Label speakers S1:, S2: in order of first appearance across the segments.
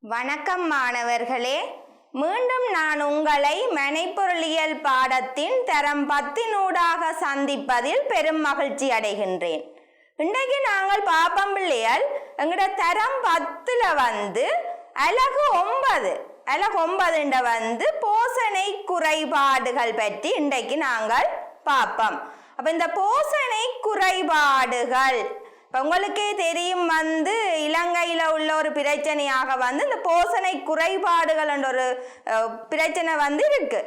S1: வணக்கம் மாணவர்களே, மீண்டும் நான் உங்களை மனைப்பொருளியல் பாடத்தின் தரம் 10 சந்திப்பதில் பெரும் மகிழ்ச்சி அடைகின்றேன். இன்றைக்கு நாங்கள் பாப்பம் பிள்ளைகள் எங்கட தரம் 10 அலகு 9 போசனை குறைபாடுகள் பற்றி இன்றைக்கு நாங்கள் பார்ப்போம். அப்ப இந்த போசனை குறைபாடுகள் உங்களுக்கே தெரியும், இலங்கையில உள்ள ஒரு பிரச்சனையாக இந்த போசனை குறைபாடுகள் என்ற ஒரு பிரச்சனை இருக்கு.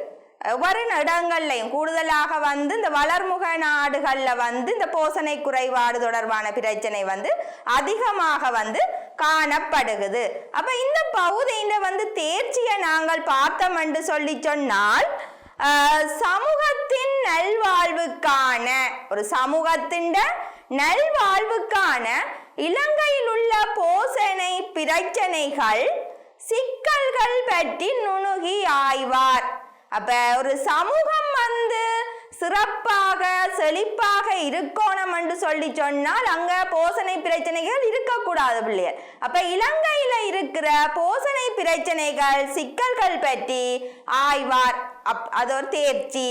S1: ஒவ்வொரு இடங்கள்லையும் கூடுதலாக இந்த வளர்முக நாடுகள்ல இந்த போசனை குறைபாடு தொடர்பான பிரச்சனை அதிகமாக காணப்படுகிறது. அப்ப இந்த பகுதியில தேர்ச்சியை நாங்கள் பார்த்தோம் என்று சொல்லி சொன்னால், சமூகத்தின் நல்வாழ்வுக்கான நல்வாழ்வுக்கான இலங்கையில் உள்ள போசனை பிரச்சனைகள் சிக்கல்கள் பற்றி நுணுகி ஆய்வார். அப்ப ஒரு சமூகம் சிறப்பாக செழிப்பாக இருக்கணும் என்று சொல்லி சொன்னால் அங்க போசனை பிரச்சனைகள் இருக்கக்கூடாது பிள்ளைகள். அப்ப இலங்கையில இருக்கிற போசனை பிரச்சனைகள் சிக்கல்கள் பற்றி ஆய்வார். அது ஒரு தேர்ச்சி.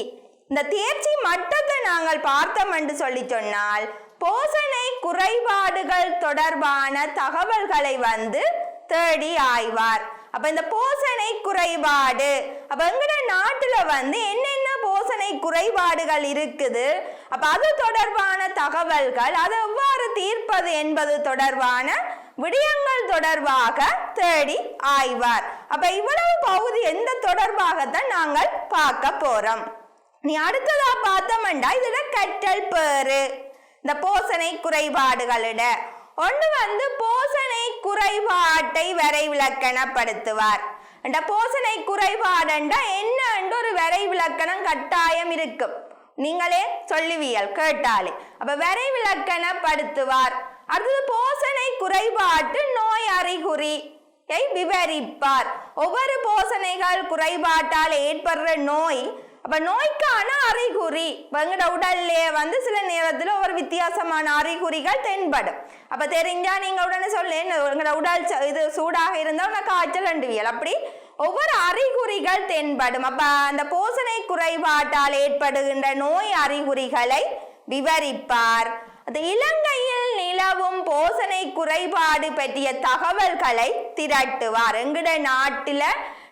S1: இந்த தேர்ச்சி மட்டத்தை நாங்கள் பார்த்தோம் என்று சொல்லி சொன்னால், போசனை குறைபாடுகள் தொடர்பான தகவல்களை தேடி ஆய்வார். அப்ப இந்த போசனை குறைபாடு, அப்ப எங்கட நாட்டுல என்னென்ன போசனை குறைபாடுகள் இருக்குது, அப்ப அது தொடர்பான தகவல்கள், அதை எவ்வாறு தீர்ப்பது என்பது தொடர்பான விடயங்கள் தொடர்பாக தேடி ஆய்வார். அப்ப இவ்வளவு பகுதி எந்த தொடர்பாகத்தான் நாங்கள் பார்க்க போறோம். நீ அடுத்ததா பார்த்தோம்டா, இதுல கற்றல் பேறு. இந்த போசனை குறைபாடுகளிட ஒன்று போசனை குறைபாட்டை வரைவிலக்கணப்படுத்துவார். போசனை குறைபாடுண்டா என்ன ஒரு வரைவிலக்கணம் கட்டாயம் இருக்கும், நீங்களே சொல்லுவீர்கள் கேட்டாலே. அப்ப வரைவிலக்கணப்படுத்துவார். அடுத்தது போசனை குறைபாட்டு நோய் அறிகுறி விவரிப்பார். ஒவ்வொரு போசனைகள் குறைபாட்டால் ஏற்படுற நோய், அப்ப நோய்க்கான அறிகுறி எங்கட உடல்ல சில நேரத்துல ஒரு வித்தியாசமான அறிகுறிகள் தென்படும். அப்ப தெரிஞ்சா நீங்க உடனே சொல்ல, எங்கட உடல் இது சூடாக இருந்தா காய்ச்சல் அண்டுவியல், அப்படி ஒவ்வொரு அறிகுறிகள் தென்படும். அப்ப அந்த போசனை குறைபாட்டால் ஏற்படுகின்ற நோய் அறிகுறிகளை விவரிப்பார். அது இலங்கையில் நிலவும் போசனை குறைபாடு பற்றிய தகவல்களை திரட்டுவார். எங்கட நாட்டில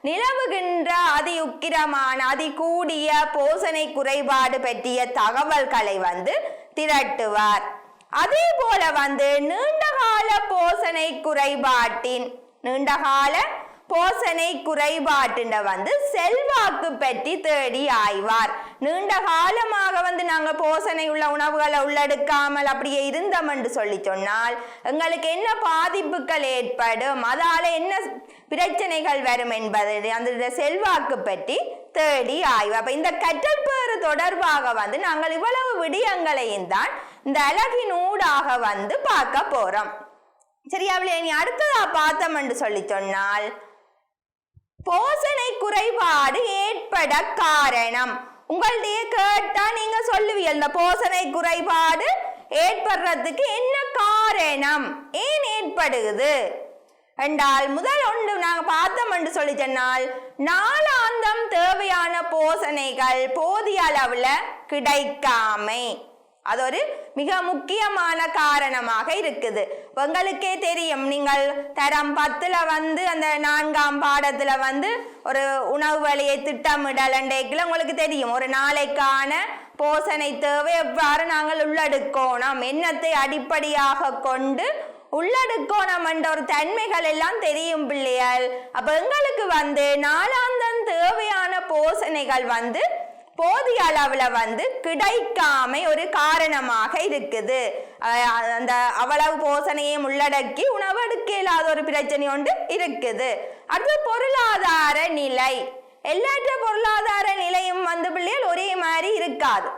S1: நிலவுகின்ற அதியுக்கிரமான அதிகூடிய போசனை குறைபாடு பற்றிய தகவல்களை திரட்டுவார். அதே போல நீண்டகால போசனை குறைபாட்டின் செல்வாக்கு பற்றி தேடி ஆய்வார். நீண்ட காலமாக நாங்க போசனை உள்ள உணவுகளை உள்ளெடுக்காமல் அப்படியே இருந்தோம் என்று சொல்லி சொன்னால் எங்களுக்கு என்ன பாதிப்புகள் ஏற்படும், அதால என்ன பிரச்சனைகள் வரும் என்பது அந்த செல்வாக்கு பற்றி தேடி ஆய்வு. அப்ப இந்த கற்றல் பேறு தொடர்பாக நாங்கள் இவ்வளவு விடயங்களையும் தான் இந்த அலகின் ஊடாக பார்க்க போறோம். சரியா? நீ அடுத்ததா பார்த்தோம் என்று சொல்லி சொன்னால், போசனை குறைபாடு ஏற்பட காரணம். உங்கள்கிட்ட கேட்டா நீங்க சொல்லுவீங்க, இந்த போசனை குறைபாடு ஏற்படுறதுக்கு என்ன காரணம், ஏன் ஏற்படுகிறது என்றால், முதல் ஒன்று நாங்க பார்த்தோம் என்று சொல்லி சொன்னால், நாளாந்தம் தேவையான போசனைகள் போதிய அளவுல கிடைக்காமை, அது ஒரு மிக முக்கியமான காரணமாக இருக்குது. உங்களுக்கே தெரியும், நீங்கள் தரம் 10 அந்த 4ஆம் பாடத்துல ஒரு உணவு வழியை திட்டமிடல் என்றைக்குள்ள உங்களுக்கு தெரியும், ஒரு நாளைக்கான போசனை தேவை எவ்வாறு நாங்கள் உள்ளெடுக்கணும், எண்ணத்தை அடிப்படையாக கொண்டு உள்ளெடுக்கணும் என்ற ஒரு தன்மைகள் எல்லாம் தெரியும் பிள்ளைகள். அப்ப எங்களுக்கு நாளாந்தம் தேவையான போசனைகள் போதிய அளவுல கிடைக்காமை ஒரு காரணமாக இருக்குது. அந்த அவ்வளவு போசனையும் உள்ளடக்கி உணவு எடுக்க இல்லாத ஒரு பிரச்சனை ஒன்று இருக்குது. அது பொருளாதார நிலை. எல்லாற்ற பொருளாதார நிலையும் பிள்ளைகள் ஒரே மாதிரி இருக்காது.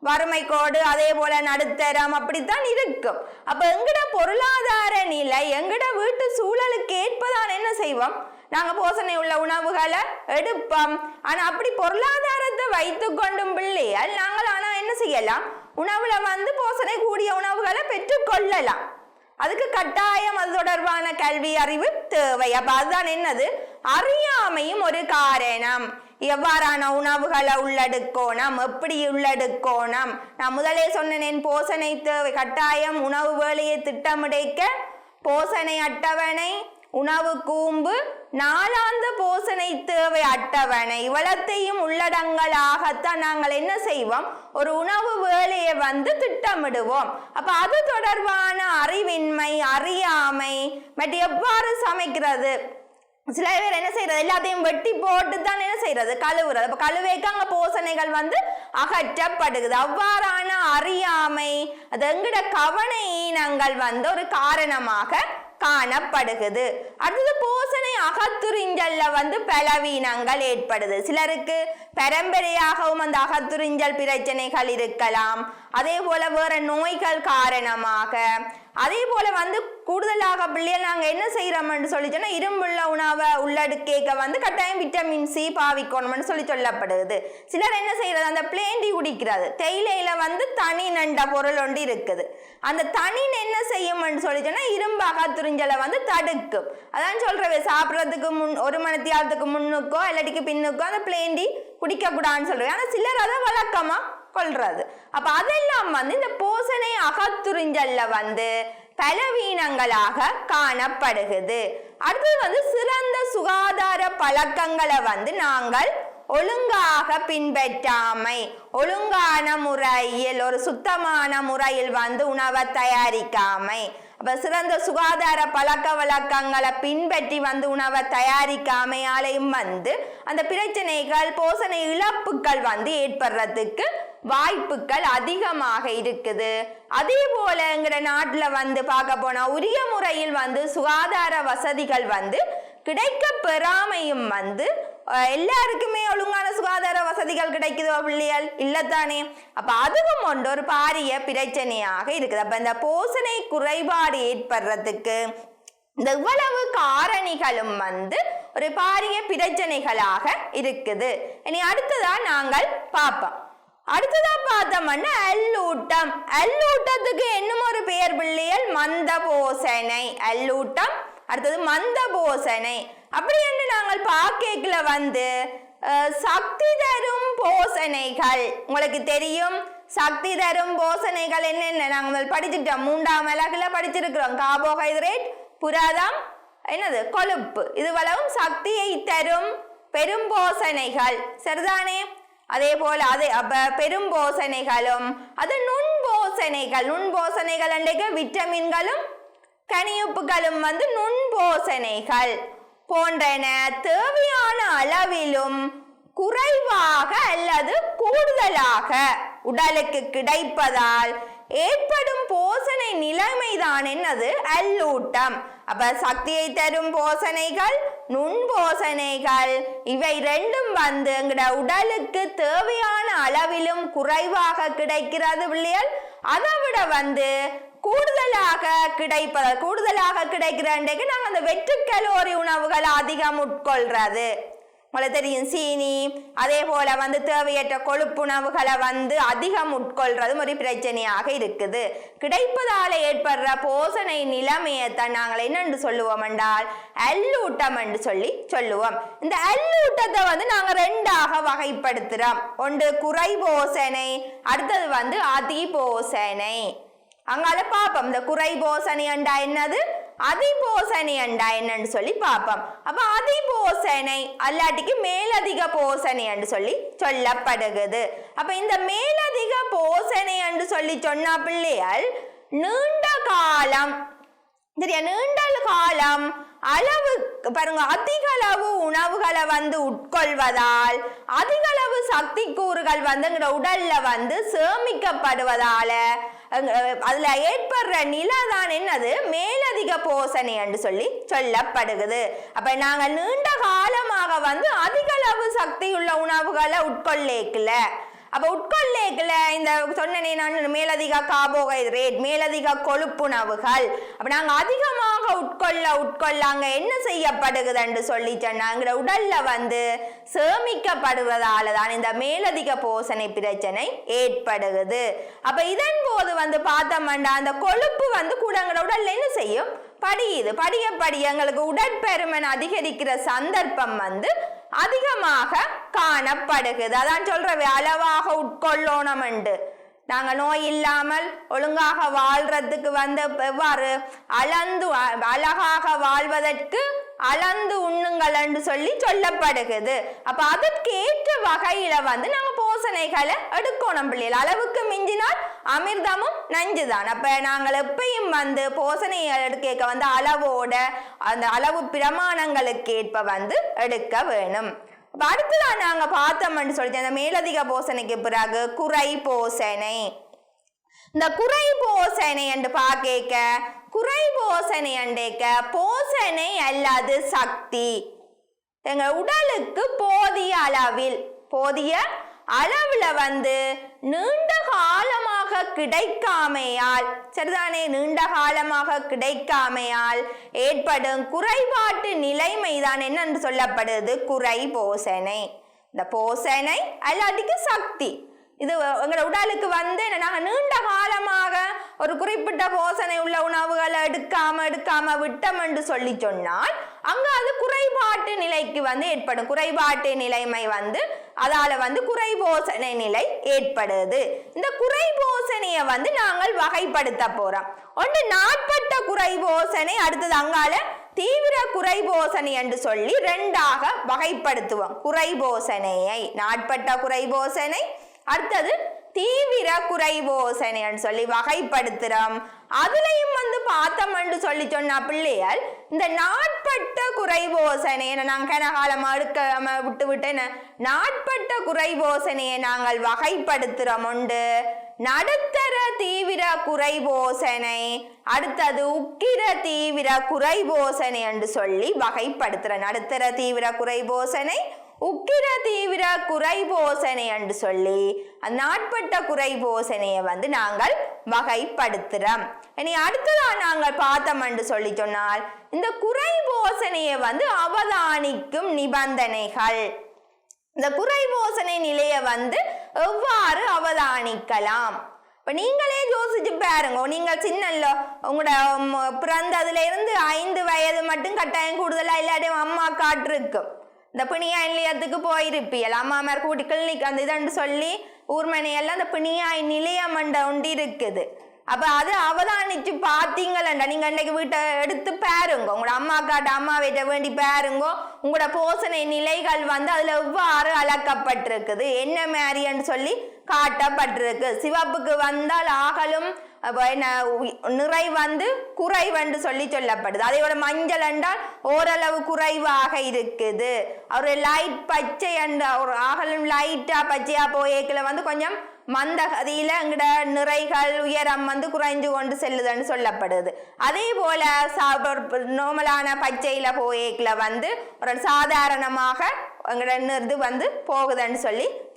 S1: வறுமை கோடு, அதே போல நடுத்தரம், அப்படித்தான் இருக்கும். அப்ப எங்கட பொருளாதார நிலை, எங்கட வீட்டு சூழலுக்கு ஏற்பதான் என்ன செய்வோம், நாங்க போசனை உள்ள உணவுகளை எடுப்போம். ஆனா அப்படி பொருளாதாரத்தை வைத்து கொண்டும் பிள்ளைகள் நாங்கள் ஆனா என்ன செய்யலாம், உணவுல போசனை கூடிய உணவுகளை பெற்றுக்கொள்ளலாம். அதுக்கு கட்டாயம் அது தொடர்பான கல்வி அறிவு தேவை. அப்ப அதுதான் என்னது, அறியாமையும் ஒரு காரணம். எவ்வாறான உணவுகளை உள்ளெடுக்கணும், எப்படி உள்ளெடுக்கணும். நான் முதலே சொன்னேன், போசனை தேவை கட்டாயம். உணவு வேலையை திட்டமிடைக்க போசனை அட்டவணை, உணவு கூம்பு, நாளாந்த போசனை தேவை அட்டவணை இவ்வளத்தையும் உள்ளடங்கலாகத்தான் நாங்கள் என்ன செய்வோம், ஒரு உணவு வேலையை திட்டமிடுவோம். அப்ப அது தொடர்பான அறிவின்மை, அறியாமை மற்றும் எவ்வாறு சமைக்கிறது. சில பேர் என்ன செய்யறது, எல்லாத்தையும் வெட்டி போட்டு தான் என்ன செய்யறது, கழுவுறது. அப்ப கழுவேக்கு அங்க போசனைகள் அகற்றப்படுகிறது. அவ்வாறான அறியாமை, அது எங்கட கவன ஈனங்கள் ஒரு காரணமாக காணப்படுகிறது. அடுத்தது போசனை அகத்துறிஞ்சல்ல பலவீனங்கள் ஏற்படுது. சிலருக்கு பரம்பரையாகவும் அந்த அகத்துறிஞ்சல் பிரச்சனைகள் இருக்கலாம். அதே போல வேற நோய்கள் காரணமாக, அதே போல கூடுதலாக பிள்ளைகள் நாங்க என்ன செய்யறோம்னு சொல்லிச்சோன்னா, இரும்புள்ள உணவை உள்ளடுக்க கட்டாயம் விட்டமின் சி பாவிக்கணும்னு சொல்லப்படுது. சிலர் என்ன செய்யறது, அந்த பிளேண்டி குடிக்கிறது. தேயிலையில தனி நண்ட பொருள் ஒன்று இருக்குது. அந்த தனின் என்ன செய்யும்னு சொல்லிச்சோன்னா, இரும்பு அகத்துறிஞ்சலை தடுக்கும். அதான் சொல்றவே, சாப்பிட்றதுக்கு ஒரு மணித்தியாலத்துக்கு முன்னுக்கோ இல்லாட்டிக்கு பின்னுக்கோ அந்த பிளேண்டி குடிக்க கூடாதுன்னு சொல்றேன். ஆனா சிலர் அதை வழக்கமா கொள்றது. அப்ப அதெல்லாம் இந்த போசனை அகத்துறிஞ்சல்ல பலவீனங்களாக காணப்படுகிறது. அடுத்தது சிறந்த சுகாதார பழக்கங்களை நாங்கள் ஒழுங்காக பின்பற்றாமை, ஒழுங்கான முறையில் ஒரு சுத்தமான முறையில் உணவை தயாரிக்காமை. அப்ப சிறந்த சுகாதார பழக்க வழக்கங்களை பின்பற்றி உணவை தயாரிக்காமையாலையும் அந்த பிரச்சனைகள், போசனை இழப்புகள் ஏற்படுறதுக்கு வாய்ப்புகள் அதிகமாக இருக்குது. அதே போல எங்கட நாட்டுல பார்க்க போனா உரிய முறையில் சுகாதார வசதிகள் கிடைக்க பெறாமையும் எல்லாருக்குமே ஒழுங்கான சுகாதார வசதிகள் கிடைக்குதோ பிள்ளைகள் இல்லத்தானே. அப்ப அதுவும் ஒரு பாரிய பிரச்சனையாக இருக்குது. அப்ப இந்த போசனை குறைபாடு ஏற்படுறதுக்கு இந்த இவ்வளவு காரணிகளும் ஒரு பாரிய பிரச்சனைகளாக இருக்குது. இனி அடுத்ததா நாங்கள் பார்ப்போம். அடுத்ததா பார்த்தோம்னா அல்லூட்டம். அல்லூட்டத்துக்கு இன்னும் ஒரு பெயர் பிள்ளைகள் மந்த போசனை. அல்லூட்டம், அடுத்தது மந்த போசனை. அப்படி என்று நாங்கள் பார்க்கல சக்தி தரும் போசனைகள். உங்களுக்கு தெரியும் சக்தி தரும் போசனைகள் என்னென்ன நாங்கள் படிச்சுட்டோம். 3ஆம் இலகுல படிச்சிருக்கிறோம். கார்போஹைட்ரேட், புரதம், என்னது கொழுப்பு. இதுவளவும் சக்தியை தரும் பெரும் போசனைகள், சரிதானே. அதே போல பெரும் போசனைகளும் அது நுண்போசனைகள். நுண்போசனைகள் அன்றைக்கு விட்டமின்களும் கனியுப்புகளும் நுண்போசனைகள் போன்றன தேவையான அளவிலும் குறைவாக அல்லது கூடுதலாக உடலுக்கு கிடைப்பதால் ஏற்படும் போசனை நிலைமைதான் என்னது, அல்லூட்டம். அப்ப சக்தியை தரும் போசனைகள், நுண்போசனைகள், இவை ரெண்டும் எங்கட உடலுக்கு தேவையான அளவிலும் குறைவாக கிடைக்கிறது பிள்ளைகள். அதை விட கூடுதலாக கிடைக்கிறதுக்கு நாங்கள் அந்த வெற்று கலோரி உணவுகள் அதிகம் உட்கொள்றது. உங்களுக்கு தெரியும் சீனி, அதே போல தேவையற்ற கொழுப்புணவுகளை அதிகம் உட்கொள்றதும் ஒரு பிரச்சனையாக இருக்குது. கிடைப்பதால ஏற்படுற போசனை நிலைமையைத்தான் நாங்கள் என்னென்று சொல்லுவோம் என்றால் அல்லூட்டம் என்று சொல்லுவோம். இந்த அல்லூட்டத்தை நாங்க ரெண்டாக வகைப்படுத்துறோம். ஒன்று குறைபோசனை, அடுத்தது அதிபோசனை. அங்கால பாப்போம் இந்த குறைபோசனை அண்டா என்னது, அதிபோசனை அண்டா என்னன்னு சொல்லி பார்ப்போம். அப்ப அதிபோசனை அல்லாட்டிக்கு மேலதிக போசனை என்று சொல்லப்படுகிறது. அப்ப இந்த மேலதிக போசனை என்று சொன்னா பிள்ளைகள் நீண்ட காலம் அளவு பாருங்க, அதிக அளவு உணவுகளை உட்கொள்வதால் அதிக அளவு சக்தி கூறுகள் உடல்ல சேமிக்கப்படுவதால அதுல ஏற்படுற நிலைதான் என்னது, மேலதிக போசனை என்று சொல்லப்படுகிறது. அப்ப நாங்க நீண்ட காலமாக அதிக அளவு சக்தியுள்ள உணவுகளை உட்கொள்ளேக்கல. அப்ப உட்கொள்ளேக்கல இந்த சொன்னேன் நான் மேலதிக கார்போஹைட்ரேட், மேலதிக கொழுப்புணவுகள். அப்ப நாங்க அதிகமாக உட்கொள்ள அங்க என்ன செய்யப்படுகிறது என்று சொல்லி சொன்னாங்க உடல்ல வந்து சேமிக்கப்படுவதால தான் இந்த மேலதிக போசனை பிரச்சனை ஏற்படுகிறது. அப்ப இதன் போது வந்து பார்த்தோம்னா அந்த கொழுப்பு வந்து கூட எங்களோட உடல்ல என்ன செய்யும் படியுது. படிய எங்களுக்கு உடற்பருமன் அதிகரிக்கிற சந்தர்ப்பம் வந்து அதிகமாக காணப்படுகிறது. அதான் சொல்றவே அளவாக உட்கொள்ளணும் என்று. நாங்க நோய் இல்லாமல் ஒழுங்காக வாழ்றதுக்கு வந்து எவ்வாறு அழகாக வாழ்வதற்கு அளந்து உண்ணுங்கள் என்று சொல்லப்படுகிறது. அப்ப அதற்கு ஏற்ற வகையில வந்து நாங்க போசனைகளை எடுக்கணும் பிள்ளைகள். அளவுக்கு மிஞ்சினால் அமிர்தமும் நஞ்சுதான். அப்ப நாங்கள் எப்பயும் வந்து போசனையை எடுக்க வந்து அளவோட அந்த அளவு பிரமாணங்களுக்கு ஏற்ப வந்து எடுக்க வேணும். அடுத்துதான் நாங்க பார்த்தோம்னு சொல்லிட்டு அந்த மேலதிக போசனைக்கு பிறகு குறை போசனை. இந்த குறை போசனை என்று பார்க்க குறை போசனை அண்டேக்க போசனை அல்லது சக்தி எங்க உடலுக்கு போதிய அளவுல வந்து நீண்ட காலமாக கிடைக்காமையால் சரிதானே நீண்ட காலமாக கிடைக்காமையால் ஏற்படும் குறைபாட்டு நிலைமைதான் என்னன்னு சொல்லப்படுது குறை போசனை. இந்த போசனை அல்லாட்டிக்கு சக்தி இது எங்களோட உடலுக்கு வந்து நாங்கள் நீண்ட காலமாக ஒரு குறிப்பிட்ட போசனை உள்ள உணவுகளை எடுக்காம விட்டோம் என்று சொல்லி சொன்னால் அங்க அது குறைபாட்டு நிலைக்கு வந்து ஏற்படும். குறைபாட்டு நிலைமை வந்து அதால வந்து குறைபோசனை நிலை ஏற்படுது. இந்த குறைபோசனையை வந்து நாங்கள் வகைப்படுத்த போறோம். ஒன்று நாட்பட்ட குறைபோசனை, அடுத்தது அங்கால தீவிர குறைபோசனை என்று சொல்லி ரெண்டாக வகைப்படுத்துவோம். குறைபோசனையை நாட்பட்ட குறைபோசனை, அடுத்தது தீவிர குறைபோசனை சொல்லி வகைப்படுத்துறோம். அதுலயும் வந்து பார்த்தோம் என்று சொல்லி சொன்ன பிள்ளைகள் இந்த நாட்பட்ட குறைபோசனையை நாங்கள் கனகாலமா எடுக்காம விட்டு நாட்பட்ட குறைபோசனையை நாங்கள் வகைப்படுத்துறோம். உண்டு நடுத்தர தீவிர குறைபோசனை, அடுத்தது உக்கிர தீவிர குறைபோசனை என்று சொல்லி வகைப்படுத்துற. நடுத்தர தீவிர குறைபோசனை, உக்கிர தீவிர குறைபோசனை என்று சொல்லி நாட்பட்ட குறைபோசனையை வந்து நாங்கள் வகைப்படுத்துறோம். இனி அடுத்ததான் நாங்கள் பார்த்தோம் என்று சொல்லி சொன்னால் இந்த குறைபோசனையை வந்து அவதானிக்கும் நிபந்தனைகள். இந்த குறைபோசனை நிலையை வந்து எவ்வாறு அவதானிக்கலாம்? இப்ப நீங்களே யோசிச்சு பாருங்க. நீங்கள் சின்னல்ல உங்களோட பிறந்ததுல இருந்து 5 வயது மட்டும் கட்டாயம் கூடுதலா இல்லாட்டியும் அம்மா காட்டிருக்கும். இந்த பிணியாய் நிலையத்துக்கு போயிருப்பியல் அம்மா மேற்கு கூட்டி கிளினிக் அந்த இதுன்னு சொல்லி ஊர்மனையெல்லாம் அந்த பிணியாய் நிலையம் ஒன்று இருக்குது. அப்ப அது அவதானிச்சு பார்த்தீங்களா நீங்க இன்னைக்கு வீட்டை எடுத்து பாருங்க. உங்களோட அம்மா வீட்டை வேண்டி பாருங்க. உங்களோட போசனை நிலைகள் வந்து அதுல எவ்வாறு அளக்கப்பட்டிருக்குது, என்ன மாதிரின்னு சொல்லி காட்டப்பட்டிருக்கு. சிவப்புக்கு வந்தால் ஆகலும் நிறை வந்து குறைவென்று சொல்லப்படுது. அதே போல மஞ்சள் என்றால் ஓரளவு குறைவாக இருக்குது. ஒரு லைட் பச்சை ஒரு ஆகலும் லைட்டா பச்சையா போயேக்கில் வந்து கொஞ்சம் மந்தகதியில எங்கட நிறைகள் உயரம் வந்து குறைஞ்சு கொண்டு செல்லுதுன்னு சொல்லப்படுது. அதே போல நார்மலான பச்சையில போயேக்கில் வந்து ஒரு சாதாரணமாக எங்கட இது வந்து போகுதுன்னு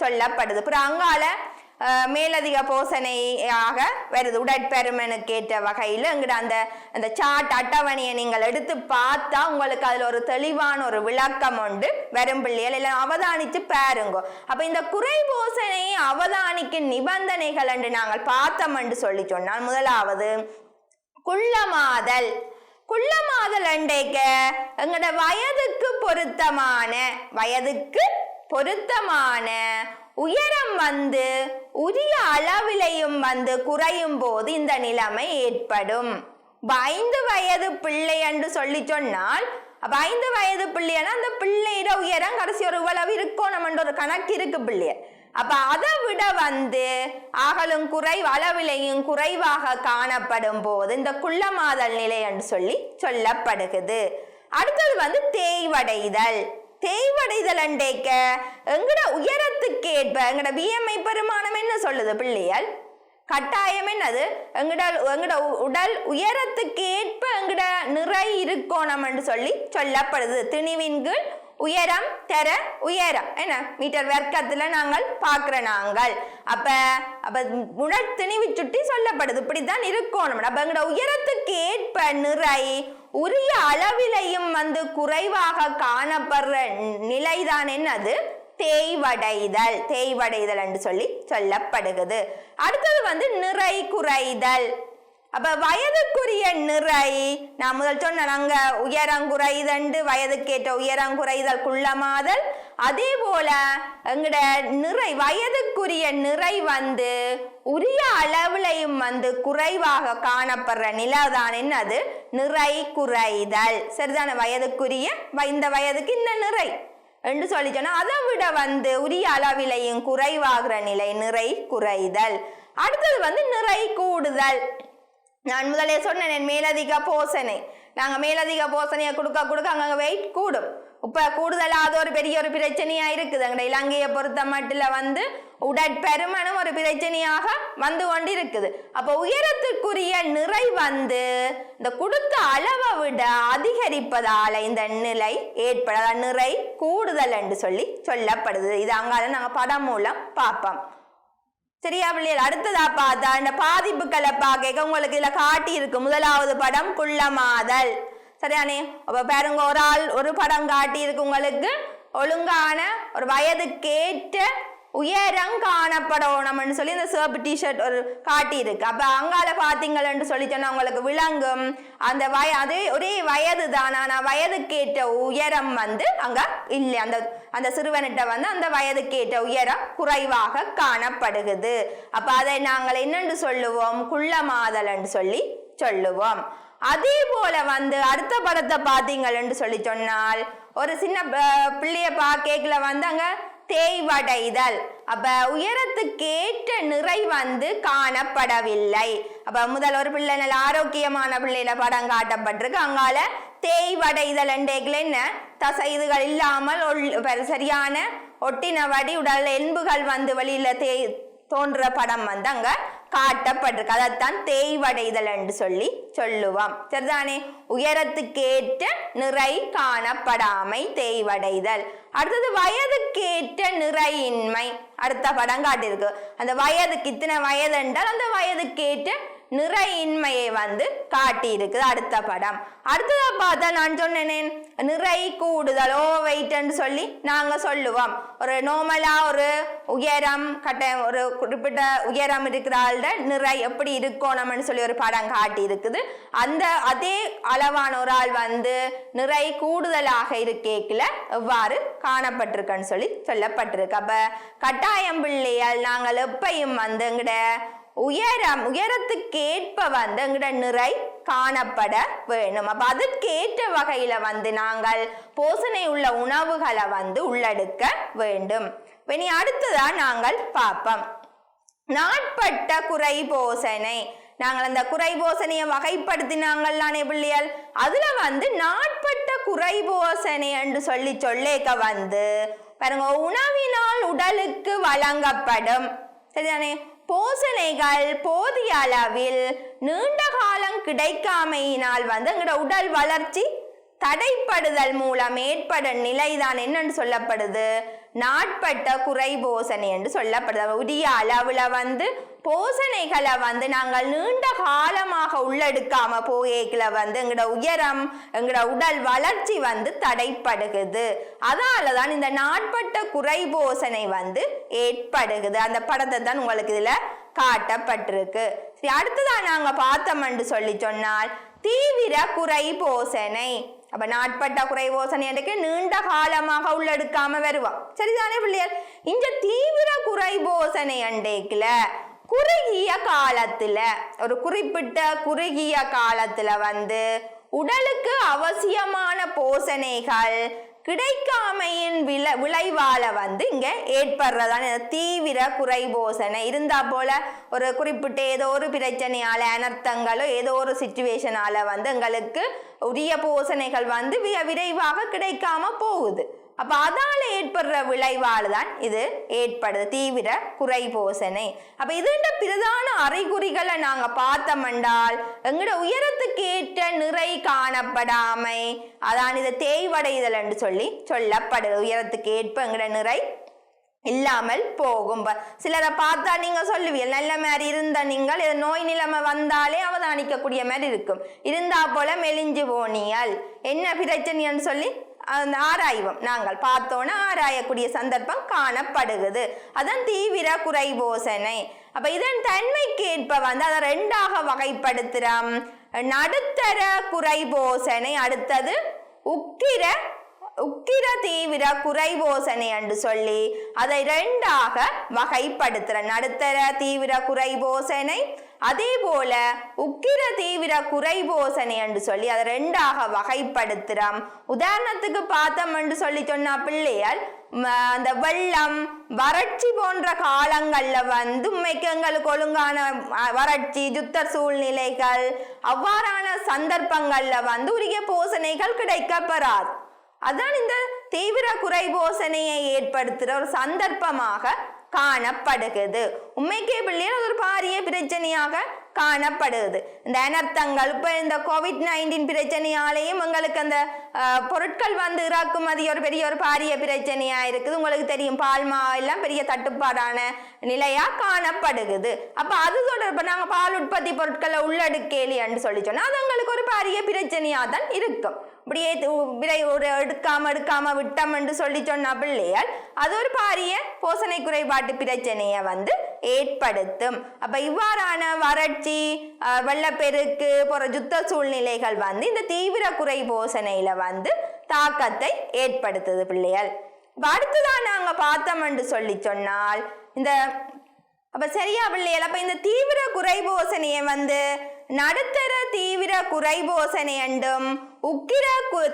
S1: சொல்லப்படுது. அப்புறம் அங்கால மேலதிக போசனையாக வருது. உடற்பருமனுக்கு ஏற்ற வகையில் எங்கிட்ட அந்த சாட் அட்டவணையை நீங்கள் எடுத்து பார்த்தா உங்களுக்கு அதுல ஒரு தெளிவான ஒரு விளக்கம் உண்டு. வரும் பிள்ளைகள் எல்லாம் அவதானிச்சு பாருங்க. அப்ப இந்த குறைபோசனை அவதானிக்கும் நிபந்தனைகள் என்று நாங்கள் பார்த்தோம் என்று சொல்லி சொன்னால் முதலாவது குள்ளமாதல். குள்ளமாதல் அண்டைக்க எங்கட வயதுக்கு பொருத்தமான உயரம் வந்து உரிய அளவிலையும் வந்து குறையும் போது இந்த நிலைமை ஏற்படும். 5 வயது பிள்ளை என்று சொல்லி சொன்னால் அப்ப 5 வயது பிள்ளைன்னா அந்த பிள்ளையிட உயரம் கடைசி ஒரு இவ்வளவு இருக்கும் நம்ம ஒரு கணக்கு இருக்கு பிள்ளைய. அப்ப அதை விட வந்து அகலும் அளவிலையும் குறைவாக காணப்படும் போது இந்த குள்ளமாதல் நிலை என்று சொல்லப்படுகிறது. அடுத்தது வந்து தேய்வடைதல் அண்டேக்க எங்கட உயரத்துக்கு ஏற்ப எங்கட BMI பெருமானம் என்ன சொல்லுது பிள்ளைகள்? கட்டாயம் என்னது எங்கட உடல் உயரத்துக்கு ஏற்ப எங்கட நிறை இருக்கணும் என்று சொல்லப்படுது. திணிவின் கீழ் உயரம் தர உயரம் என்ன மீட்டர் வர்க்கத்துல நாங்கள் பார்க்கிற நாங்கள். அப்ப உடல் திணிவு சுட்டி சொல்லப்படுது இப்படித்தான் இருக்கணும். அப்ப எங்கட உயரத்துக்கு ஏற்ப நிறை உரிய அளவிலையும் வந்து குறைவாக காணப்படுற நிலைதான் என்னது தேய்வடைதல் என்று சொல்லப்படுகிறது. அடுத்தது வந்து நிறை குறைதல். அப்ப வயதுக்குரிய நிறை நான் முதல் சொன்ன அங்க உயரங்குறைதண்டு வயதுக்கேற்ற உயரங்குறைதல் குள்ளமாதல். அதே போல எங்கட நிறை வயதுக்குரிய நிறை வந்து உரிய அளவுலையும் வந்து குறைவாக காணப்படுற நிலைதான் என்னது நிறை குறைதல். சரிதான? வயதுக்குரிய இந்த வயதுக்கு இந்த நிறை என்று சொல்லி சொன்னா அதை விட வந்து உரிய அளவிலையும் குறைவாகிற நிலை நிறை குறைதல். அடுத்தது வந்து நிறை கூடுதல். நான் முதலே சொன்னேன் மேலதிக போசனை. நாங்க மேலதிக போசனையை கொடுக்க அங்க வெயிட் கூடும். இப்ப கூடுதலாத ஒரு பெரிய ஒரு பிரச்சனையா இருக்குது. அங்க இலங்கையை பொறுத்த மட்டும் வந்து உடற்பெருமனும் ஒரு பிரச்சனையாக வந்து கொண்டு இருக்குது. அப்ப உயரத்துக்குரிய நிறை வந்து இந்த கொடுத்த அளவை விட அதிகரிப்பதால இந்த நிலை ஏற்பட நிறை கூடுதல் என்று சொல்லப்படுது. இது அங்கால நாங்க படம் மூலம் பார்ப்போம். சரியா பிள்ளைகள்? அடுத்ததா பார்த்தா இந்த பாதிப்புகளை பார்க்க உங்களுக்கு இதுல காட்டி இருக்கு. முதலாவது படம் குள்ளமாதல். சரியானே? அப்ப பாருங்க, ஒரு ஆள் ஒரு படம் காட்டி இருக்கு உங்களுக்கு. ஒழுங்கான ஒரு வயதுக்கேற்ற உயரம் காணப்படணும்னு சொல்லி இந்த சிவப்பு டிஷர்ட் ஒரு காட்டி இருக்கு. அப்ப அங்கால பாத்தீங்கன்னு சொல்லி சொன்னா உங்களுக்கு விளங்கும். அந்த அதே ஒரே வயது தான், ஆனா வயதுக்கேற்ற உயரம் வந்து அங்க இல்லை. அந்த சிறுவனிட்ட வந்து அந்த வயதுக்கேற்ற உயரம் குறைவாக காணப்படுகிறது. அப்ப அதை நாங்கள் என்னென்று சொல்லுவோம்? குள்ளமாதல் என்று சொல்லுவோம். அதே போல வந்து அடுத்த படத்தை பாத்தீங்கன்னு சொல்லி சொன்னால் ஒரு சின்ன பிள்ளைய கேக்கல வந்து அங்க தேய்வடைதல். அப்ப உயரத்துக்கேற்ற நிறை வந்து காணப்படவில்லை. அப்ப முதல் ஒரு பிள்ளை நல்ல ஆரோக்கியமான பிள்ளையில படம் காட்டப்பட்டிருக்கு. அங்கால தேய்வடைதல் என்றேக்கல என்ன தசைதுகள் இல்லாமல் சரியான ஒட்டினபடி உடல் எலும்புகள் வந்து வெளியில தோன்ற படம் வந்து அங்க காட்டப்பட்டிருக்கு. அதைத்தான் தேய்வடைதல் என்று சொல்லுவோம். சரிதானே? உயரத்துக்கேற்ற நிறை காணப்படாமை தேய்வடைதல். அடுத்தது வயதுக்கேற்ற நிறையின்மை. அடுத்த படம் காட்டியிருக்கு. அந்த வயதுக்கு இத்தனை வயது என்றால் அந்த வயதுக்கேற்ற நிறையின்மையை வந்து காட்டி இருக்குது அடுத்த படம். அடுத்ததா பார்த்தா நான் சொன்னேன் நிறை கூடுதல் ஓவெயிட்னு சொல்லி நாங்க சொல்லுவோம். ஒரு நார்மலா ஒரு உயரம் ஒரு குறிப்பிட்ட உயரம் இருக்கிறாள் நிறை எப்படி இருக்கணும்னு சொல்லி ஒரு படம் காட்டி இருக்குது. அதே அளவான ஒரு ஆள் வந்து நிறை கூடுதலாக இருக்கேக்கில் எவ்வாறு காணப்பட்டிருக்குன்னு சொல்லப்பட்டிருக்கு. அப்ப கட்டாயம் பிள்ளையால் நாங்கள் எப்பையும் வந்து எங்கட உயரத்துக்கேற்ப வந்து எங்கட நிறை காணப்பட வேணும். அப்ப அதற்கேற்ற வகையில வந்து நாங்கள் போசனை உள்ள உணவுகளை வந்து உள்ளெடுக்க வேண்டும். இனி அடுத்ததா நாங்கள் பார்ப்போம் நாட்பட்ட குறை போசனை. நாங்கள் அந்த குறை போசனையை வகைப்படுத்தினாங்கள்லானே பிள்ளையால். அதுல வந்து நாட்பட்ட குறை போசனை என்று சொல்லேக்க வந்து பாருங்க, உணவினால் உடலுக்கு வழங்கப்படும் சரிதானே போசனைகள் போதிய அளவில் நீண்ட காலம் கிடைக்காமையினால் வந்து எங்களோட உடல் வளர்ச்சி தடைப்படுதல் மூலம் ஏற்படும் நிலைதான் என்னன்னு சொல்லப்படுது நாட்பட்ட குறை போசனை என்று சொல்லப்படுது. உரிய அளவுல வந்து போசனைகளை வந்து நாங்கள் நீண்ட காலமாக உள்ளெடுக்காம போகல வந்து எங்களோட உயரம் எங்களோட உடல் வளர்ச்சி வந்து தடைப்படுகிறது. அதனாலதான் இந்த நாட்பட்ட குறை போசனை வந்து ஏற்படுகிறது. அந்த படத்தை தான் உங்களுக்கு இதுல காட்டப்பட்டிருக்கு. சரி, அடுத்ததான் நாங்க பார்த்தோம்னு சொன்னால் தீவிர குறை போசனை. அப்ப நாட்பட்ட குறை போசனை எனக்கு நீண்ட காலமாக உள்ளெடுக்காம வருவோம். சரிதானே பிள்ளைகள்? இந்த தீவிர குறை போசனை அண்டைக்குல குறுகிய காலத்துல ஒரு குறிப்பிட்ட குறுகிய காலத்துல வந்து உடலுக்கு அவசியமான போசனைகள் கிடைக்காமையின் விளைவால வந்து இங்க ஏற்படுறதான தீவிர குறை போசனை. இருந்தா போல ஒரு குறிப்பிட்ட ஏதோ ஒரு பிரச்சனையால அனர்த்தங்களோ ஏதோ ஒரு சிச்சுவேஷனால வந்து எங்களுக்கு உரிய போசனைகள் வந்து விரைவாக கிடைக்காம போகுது. அப்ப அதால ஏற்படுற விளைவால் தான் இது ஏற்படுது தீவிர குறை போசனை. அப்ப இதுண்ட பிரதான அறிகுறிகளை நாங்க பார்த்தோம்னால் எங்கட உயரத்துக்கு ஏற்ற நிறை காணப்படாமை, அதான் இது தேய்வடைதல் என்று சொல்லப்படுது. உயரத்துக்கு ஏற்ப எங்கட நிறை இல்லாமல் போகும். சிலரை பார்த்தா நீங்க சொல்லுவீங்க நல்ல மாதிரி இருந்த நீங்கள் நோய் நிலைமை வந்தாலே அவதானிக்கக்கூடிய மாதிரி இருக்கும். இருந்தா போல மெலிஞ்சு போனியல் என்ன பிரச்சனைன்னு சொல்லி அந்த ஆராய்வோம். நாங்கள் பார்த்தோன்னா ஆராயக்கூடிய சந்தர்ப்பம் காணப்படுகிறது. அதான் தீவிர குறைபோசனை. அப்ப இதன் தன்மைக்கு ஏற்ப வந்து அதை ரெண்டாக வகைப்படுத்துறோம். நடுத்தர குறைபோசனை, அடுத்தது உக்கிர தீவிர குறைபோசனை என்று சொல்லி அதை ரெண்டாக வகைப்படுத்துற. நடுத்தர தீவிர குறைபோசனை, அதே போல உக்கிர தீவிர குறைபோசனை என்று சொல்லி அதை ரெண்டாக வகைப்படுத்துறோம். உதாரணத்துக்கு பார்த்தோம் என்று சொல்லி சொன்னா பிள்ளைகள் அந்த வெள்ளம் வறட்சி போன்ற காலங்கள்ல வந்து உண்மைக்கு எங்களுக்கு ஒழுங்கான வறட்சி யுத்த சூழ்நிலைகள் அவ்வாறான சந்தர்ப்பங்கள்ல வந்து உரிய போசனைகள் கிடைக்கப்பெறாது. அதான் இந்த தீவிர குறைபோசனையை ஏற்படுத்துற ஒரு சந்தர்ப்பமாக காணப்படுகிறது. உண்மைக்கே பிள்ளைகள் ஒரு பாரிய பிரச்சனையாக காணப்படுது. இந்த அனர்த்தங்கள் இப்ப இந்த COVID-19 பிரச்சனையாலேயும் உங்களுக்கு அந்த பொருட்கள் வந்து இறக்குமதி ஒரு பெரிய ஒரு பாரிய பிரச்சனையா இருக்குது. உங்களுக்கு தெரியும் பால்மா எல்லாம் பெரிய தட்டுப்பாடான நிலையா காணப்படுகிறது. அப்ப அது தொடர்பு நாங்க பால் உற்பத்தி பொருட்களை உள்ளடுக்கேலின்னு சொல்லி சொன்னா அது உங்களுக்கு ஒரு பாரிய பிரச்சனையா தான் இருக்கும். இப்படியே ஒரு எடுக்காம விட்டம் என்று சொல்லி சொன்ன பிள்ளையால் அது ஒரு பாரிய போசனை குறைபாட்டு பிரச்சனையை வந்து ஏற்படுத்தும். அப்ப இவ்வாறான வறட்சி வெள்ளப்பெருக்கு போற யுத்த சூழ்நிலைகள் வந்து இந்த தீவிர குறைபோசனையில வந்து தாக்கத்தை ஏற்படுத்துது பிள்ளைகள். அடுத்துதான் நாங்க பார்த்தோம் என்று சொல்லி சொன்னால் இந்த அப்ப சரியா பிள்ளைகள். அப்ப இந்த தீவிர குறைபோசனையை வந்து நடுத்தர தீவிர குறைபோசனை என்றும் உக்கிர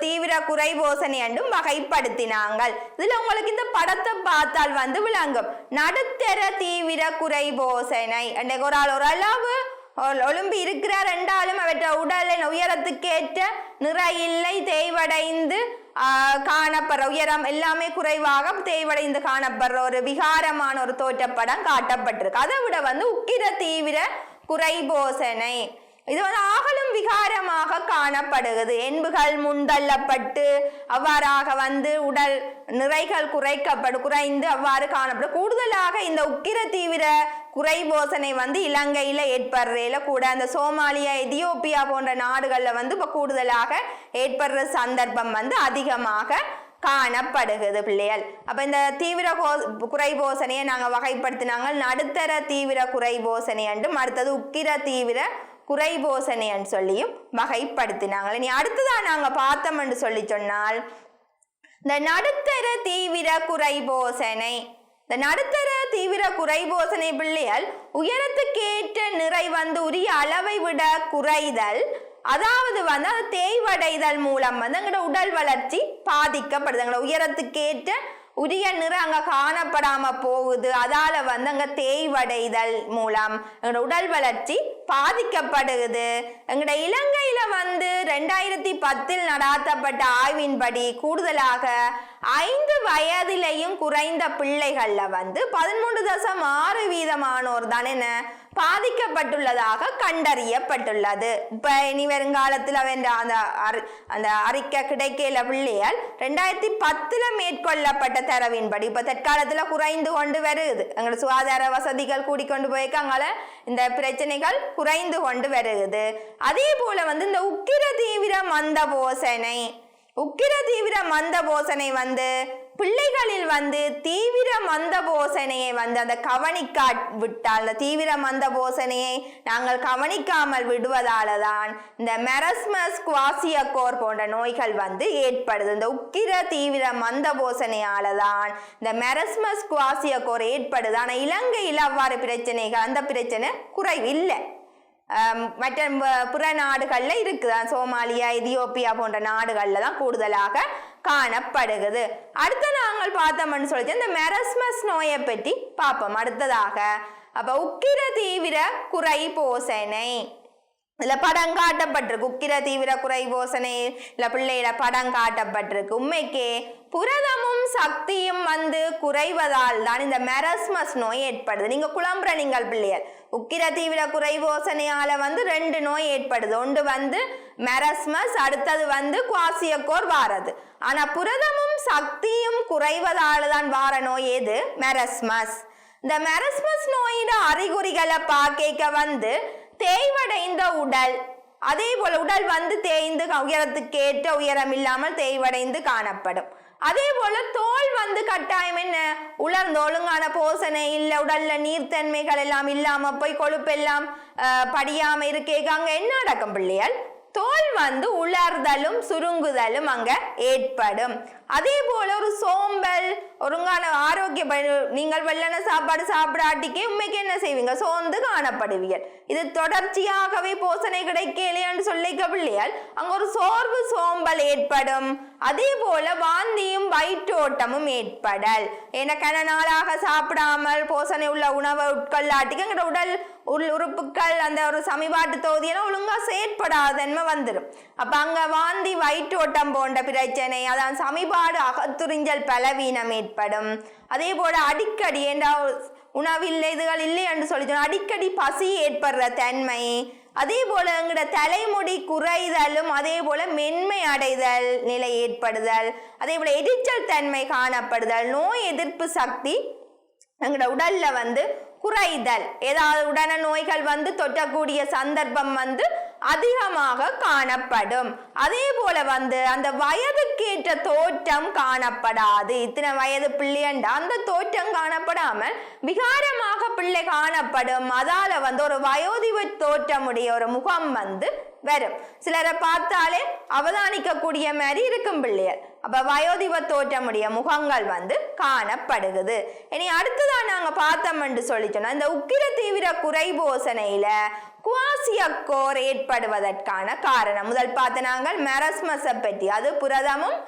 S1: தீவிர குறைபோசனை என்றும் வகைப்படுத்தினாங்கள். இதுல உங்களுக்கு இந்த படத்தை பார்த்தால் வந்து விளங்கும். நடுத்தர தீவிர குறைபோசனை ஒரு ஆள் ஒரு அளவு ஒழும்பி இருக்கிறார் என்றாலும் அவற்றை உடலின் உயரத்துக்கேற்ற நிறையில்லை, தேய்வடைந்து காணப்படுற உயரம் எல்லாமே குறைவாக தேய்வடைந்து காணப்படுற ஒரு விகாரமான ஒரு தோற்றப்படம் காட்டப்பட்டிருக்கு. அதை விட வந்து உக்கிர தீவிர குறைபோசனை இது வந்து ஆகலும் விகாரமாக காணப்படுகிறது. என்புகள் முன்தள்ளப்பட்டு அவ்வாறாக வந்து உடல் நிறைகள் குறைந்து அவ்வாறு காணப்படும். கூடுதலாக இந்த உக்கிர தீவிர குறைபோசனை வந்து இலங்கையில ஏற்படுறதுல கூட அந்த சோமாலியா எதியோப்பியா போன்ற நாடுகள்ல வந்து இப்ப கூடுதலாக ஏற்படுற சந்தர்ப்பம் வந்து அதிகமாக காணப்படுகிறது பிள்ளைகள். அப்ப இந்த தீவிர குறைபோசனையை நாங்க வகைப்படுத்தினாங்க நடுத்தர தீவிர குறைபோசனை என்றும் அடுத்தது உக்கிர தீவிர குறைபோசனைன்னு சொல்லியும் வகைப்படுத்தினாங்க. இனி அடுத்ததான் நாங்க பார்த்தோம் என்று சொல்லி சொன்னால் இந்த நடுத்தர தீவிர குறைபோசனை. இந்த நடுத்தர தீவிர குறைபோசனை பிள்ளைகள் உயரத்துக்கேற்ற நிறை வந்து உரிய அளவை விட குறைதல், அதாவது வந்து அது தேய்வடைதல் மூலம் வந்து எங்களோட உடல் வளர்ச்சி பாதிக்கப்படுது. எங்களோட உயரத்துக்கேற்ற உரிய நிறம் அங்க காணப்படாம போகுது. அதால வந்து அங்க தேய்வடைதல் மூலம் எங்களோட உடல் வளர்ச்சி பாதிக்கப்படுகிறது. எங்களோட இலங்கையில வந்து 2010 நடாத்தப்பட்ட ஆய்வின்படி கூடுதலாக 5 வயதிலையும் குறைந்த பிள்ளைகள்ல வந்து 13.6% தான் என்ன பாதிக்கப்பட்டுள்ளதாக கண்டறியப்பட்டுள்ளது. இப்ப இனி வருங்காலத்தில் அந்த அறிக்கை கிடைக்கல பிள்ளைகள் 2010 மேற்கொள்ளப்பட்ட தரவின்படி இப்ப தற்காலத்துல குறைந்து கொண்டு வருது. எங்களோட சுகாதார வசதிகள் கூடிக்கொண்டு போயிருக்காங்கள இந்த பிரச்சனைகள் குறைந்து கொண்டு வருகிறது. அதே போல வந்து இந்த உக்கிர தீவிர மந்த போசனை வந்து பிள்ளைகளில் வந்து தீவிர மந்த போசனையை வந்து அந்த கவனிக்கா விட்டால் அந்த தீவிர மந்த போசனையை நாங்கள் கவனிக்காமல் விடுவதால தான் இந்த மெரஸ்மஸ் குவாசியக்கோர் போன்ற நோய்கள் வந்து ஏற்படுது. இந்த உக்கிர தீவிர மந்த போசனையால தான் இந்த மெரஸ்மஸ் குவாசியக்கோர் ஏற்படுது. ஆனால் இலங்கையில் அவ்வாறு பிரச்சனைகள் அந்த பிரச்சனை குறைவில்லை. மற்ற புற நாடுகள்ல இருக்குதா சோமாலியா எதியோப்பியா போன்ற நாடுகள்ல தான் கூடுதலாக காணப்படுகிறது. அடுத்து நாங்கள் பார்த்தோம்னு சொல்லி இந்த மெரஸ்மஸ் நோயை பற்றி பார்ப்போம் அடுத்ததாக. அப்ப உக்கிர தீவிர குறைபோசனை இதுல படம் காட்டப்பட்டிருக்கு. உக்கிர தீவிர குறைபோசனை இல்ல பிள்ளையில படம் காட்டப்பட்டிருக்கு. உண்மைக்கே புரதமும் சக்தியும் வந்து குறைவதால் தான் இந்த மெரஸ்மஸ் நோய் ஏற்படுது. நீங்க குழம்புற நீங்கள் பிள்ளையர் உக்கிர தீவிர குறைபோசனையால வந்து 2 நோய் ஏற்படுது. ஒன்று வந்து மெரஸ்மஸ், அடுத்தது வந்து குவாசியக்கோர் வாரது. ஆனா புரதமும் சக்தியும் குறைவதால தான் வார நோய் எது? மெரஸ்மஸ். இந்த மெரஸ்மஸ் நோயிட அறிகுறிகளை பார்க்க வந்து தேய்வடைந்த உடல், அதே போல உடல் வந்து தேய்ந்து உயரத்துக்கு ஏற்ற உயரம் இல்லாமல் தேய்வடைந்து காணப்படும். அதே போல தோல் வந்து கட்டாயம் என்ன உலர்ந்த ஒழுங்கான போசனை இல்ல, உடல்ல நீர்த்தன்மைகள் எல்லாம் இல்லாம போய் கொழுப்பெல்லாம் படியாம இருக்கேங்க அங்க என்ன நடக்கும் பிள்ளைகள்? தோல் வந்து உலர்தலும் சுருங்குதலும் அங்க ஏற்படும். அதே போல ஒரு சோம்பல், ஒருங்கான ஆரோக்கிய நீங்கள் வெள்ளன சாப்பாடு சாப்பிடாட்டிக்கே உண்மைக்கு என்ன செய்வீங்க? சோர்ந்து காணப்படுவீர்கள். இது தொடர்ச்சியாகவே போசனை கிடைக்கலையான்னு சொல்லிக்க பிள்ளையால் அங்க ஒரு சோர்வு சோம்பல் ஏற்படும். அதே போல வாந்தியும் வயிற்றோட்டமும் ஏற்படல். கன நாளாக சாப்பிடாமல் போசனை உள்ள உணவை உட்கொள்ளாட்டிக்கு எங்களோட உடல் உறுப்புகள் அந்த ஒரு சமிபாட்டு தொகுதியெல்லாம் ஒழுங்கா செயற்படாதன்மை வந்துடும். அப்ப அங்க வாந்தி வயிற்றோட்டம் போன்ற பிரச்சனை, அதான் சமிபாடு அகத்துறிஞ்சல் பலவீனம் ஏற்படும். அதே போல அடிக்கடி உணவில்லை இதுகள் இல்லை என்று சொல்லி அடிக்கடி பசி ஏற்படுற தன்மை, அதே போல எங்கட தலைமுடி குறைதலும், அதே போல மென்மை அடைதல் நிலை ஏற்படுதல், அதே போல எரிச்சல் தன்மை காணப்படுதல், நோய் எதிர்ப்பு சக்தி எங்கட உடல்ல வந்து குறைதல், ஏதாவது உடனே நோய்கள் வந்து தொற்றக்கூடிய சந்தர்ப்பம் வந்து அதிகமாக காணப்படும். அதே போல வந்து அந்த வயதுக்கேற்ற தோற்றம் காணப்படாது. இத்தனை வயது பிள்ளையண்டா அந்த தோற்றம் காணப்படாமல் விகாரமாக பிள்ளை காணப்படும். அதால வந்து ஒரு வயோதிப தோற்றமுடைய ஒரு முகம் வந்து வரும். சிலரை பார்த்தாலே அவதானிக்கக்கூடிய மாதிரி இருக்கும் பிள்ளையர். அப்ப வயோதிப தோற்றமுடைய முகங்கள் வந்து காணப்படுகிறது. இனி அடுத்ததான் நாங்க பார்த்தோம் என்று சொல்லி சொன்னா, இந்த உக்கிர தீவிர குறைபோசனையில குவாசியக்கோர் ஏற்படுவதற்கான காரணம் முதல் பார்த்த நாங்கள் மெரஸ்மஸை பற்றி, அது புரதமும்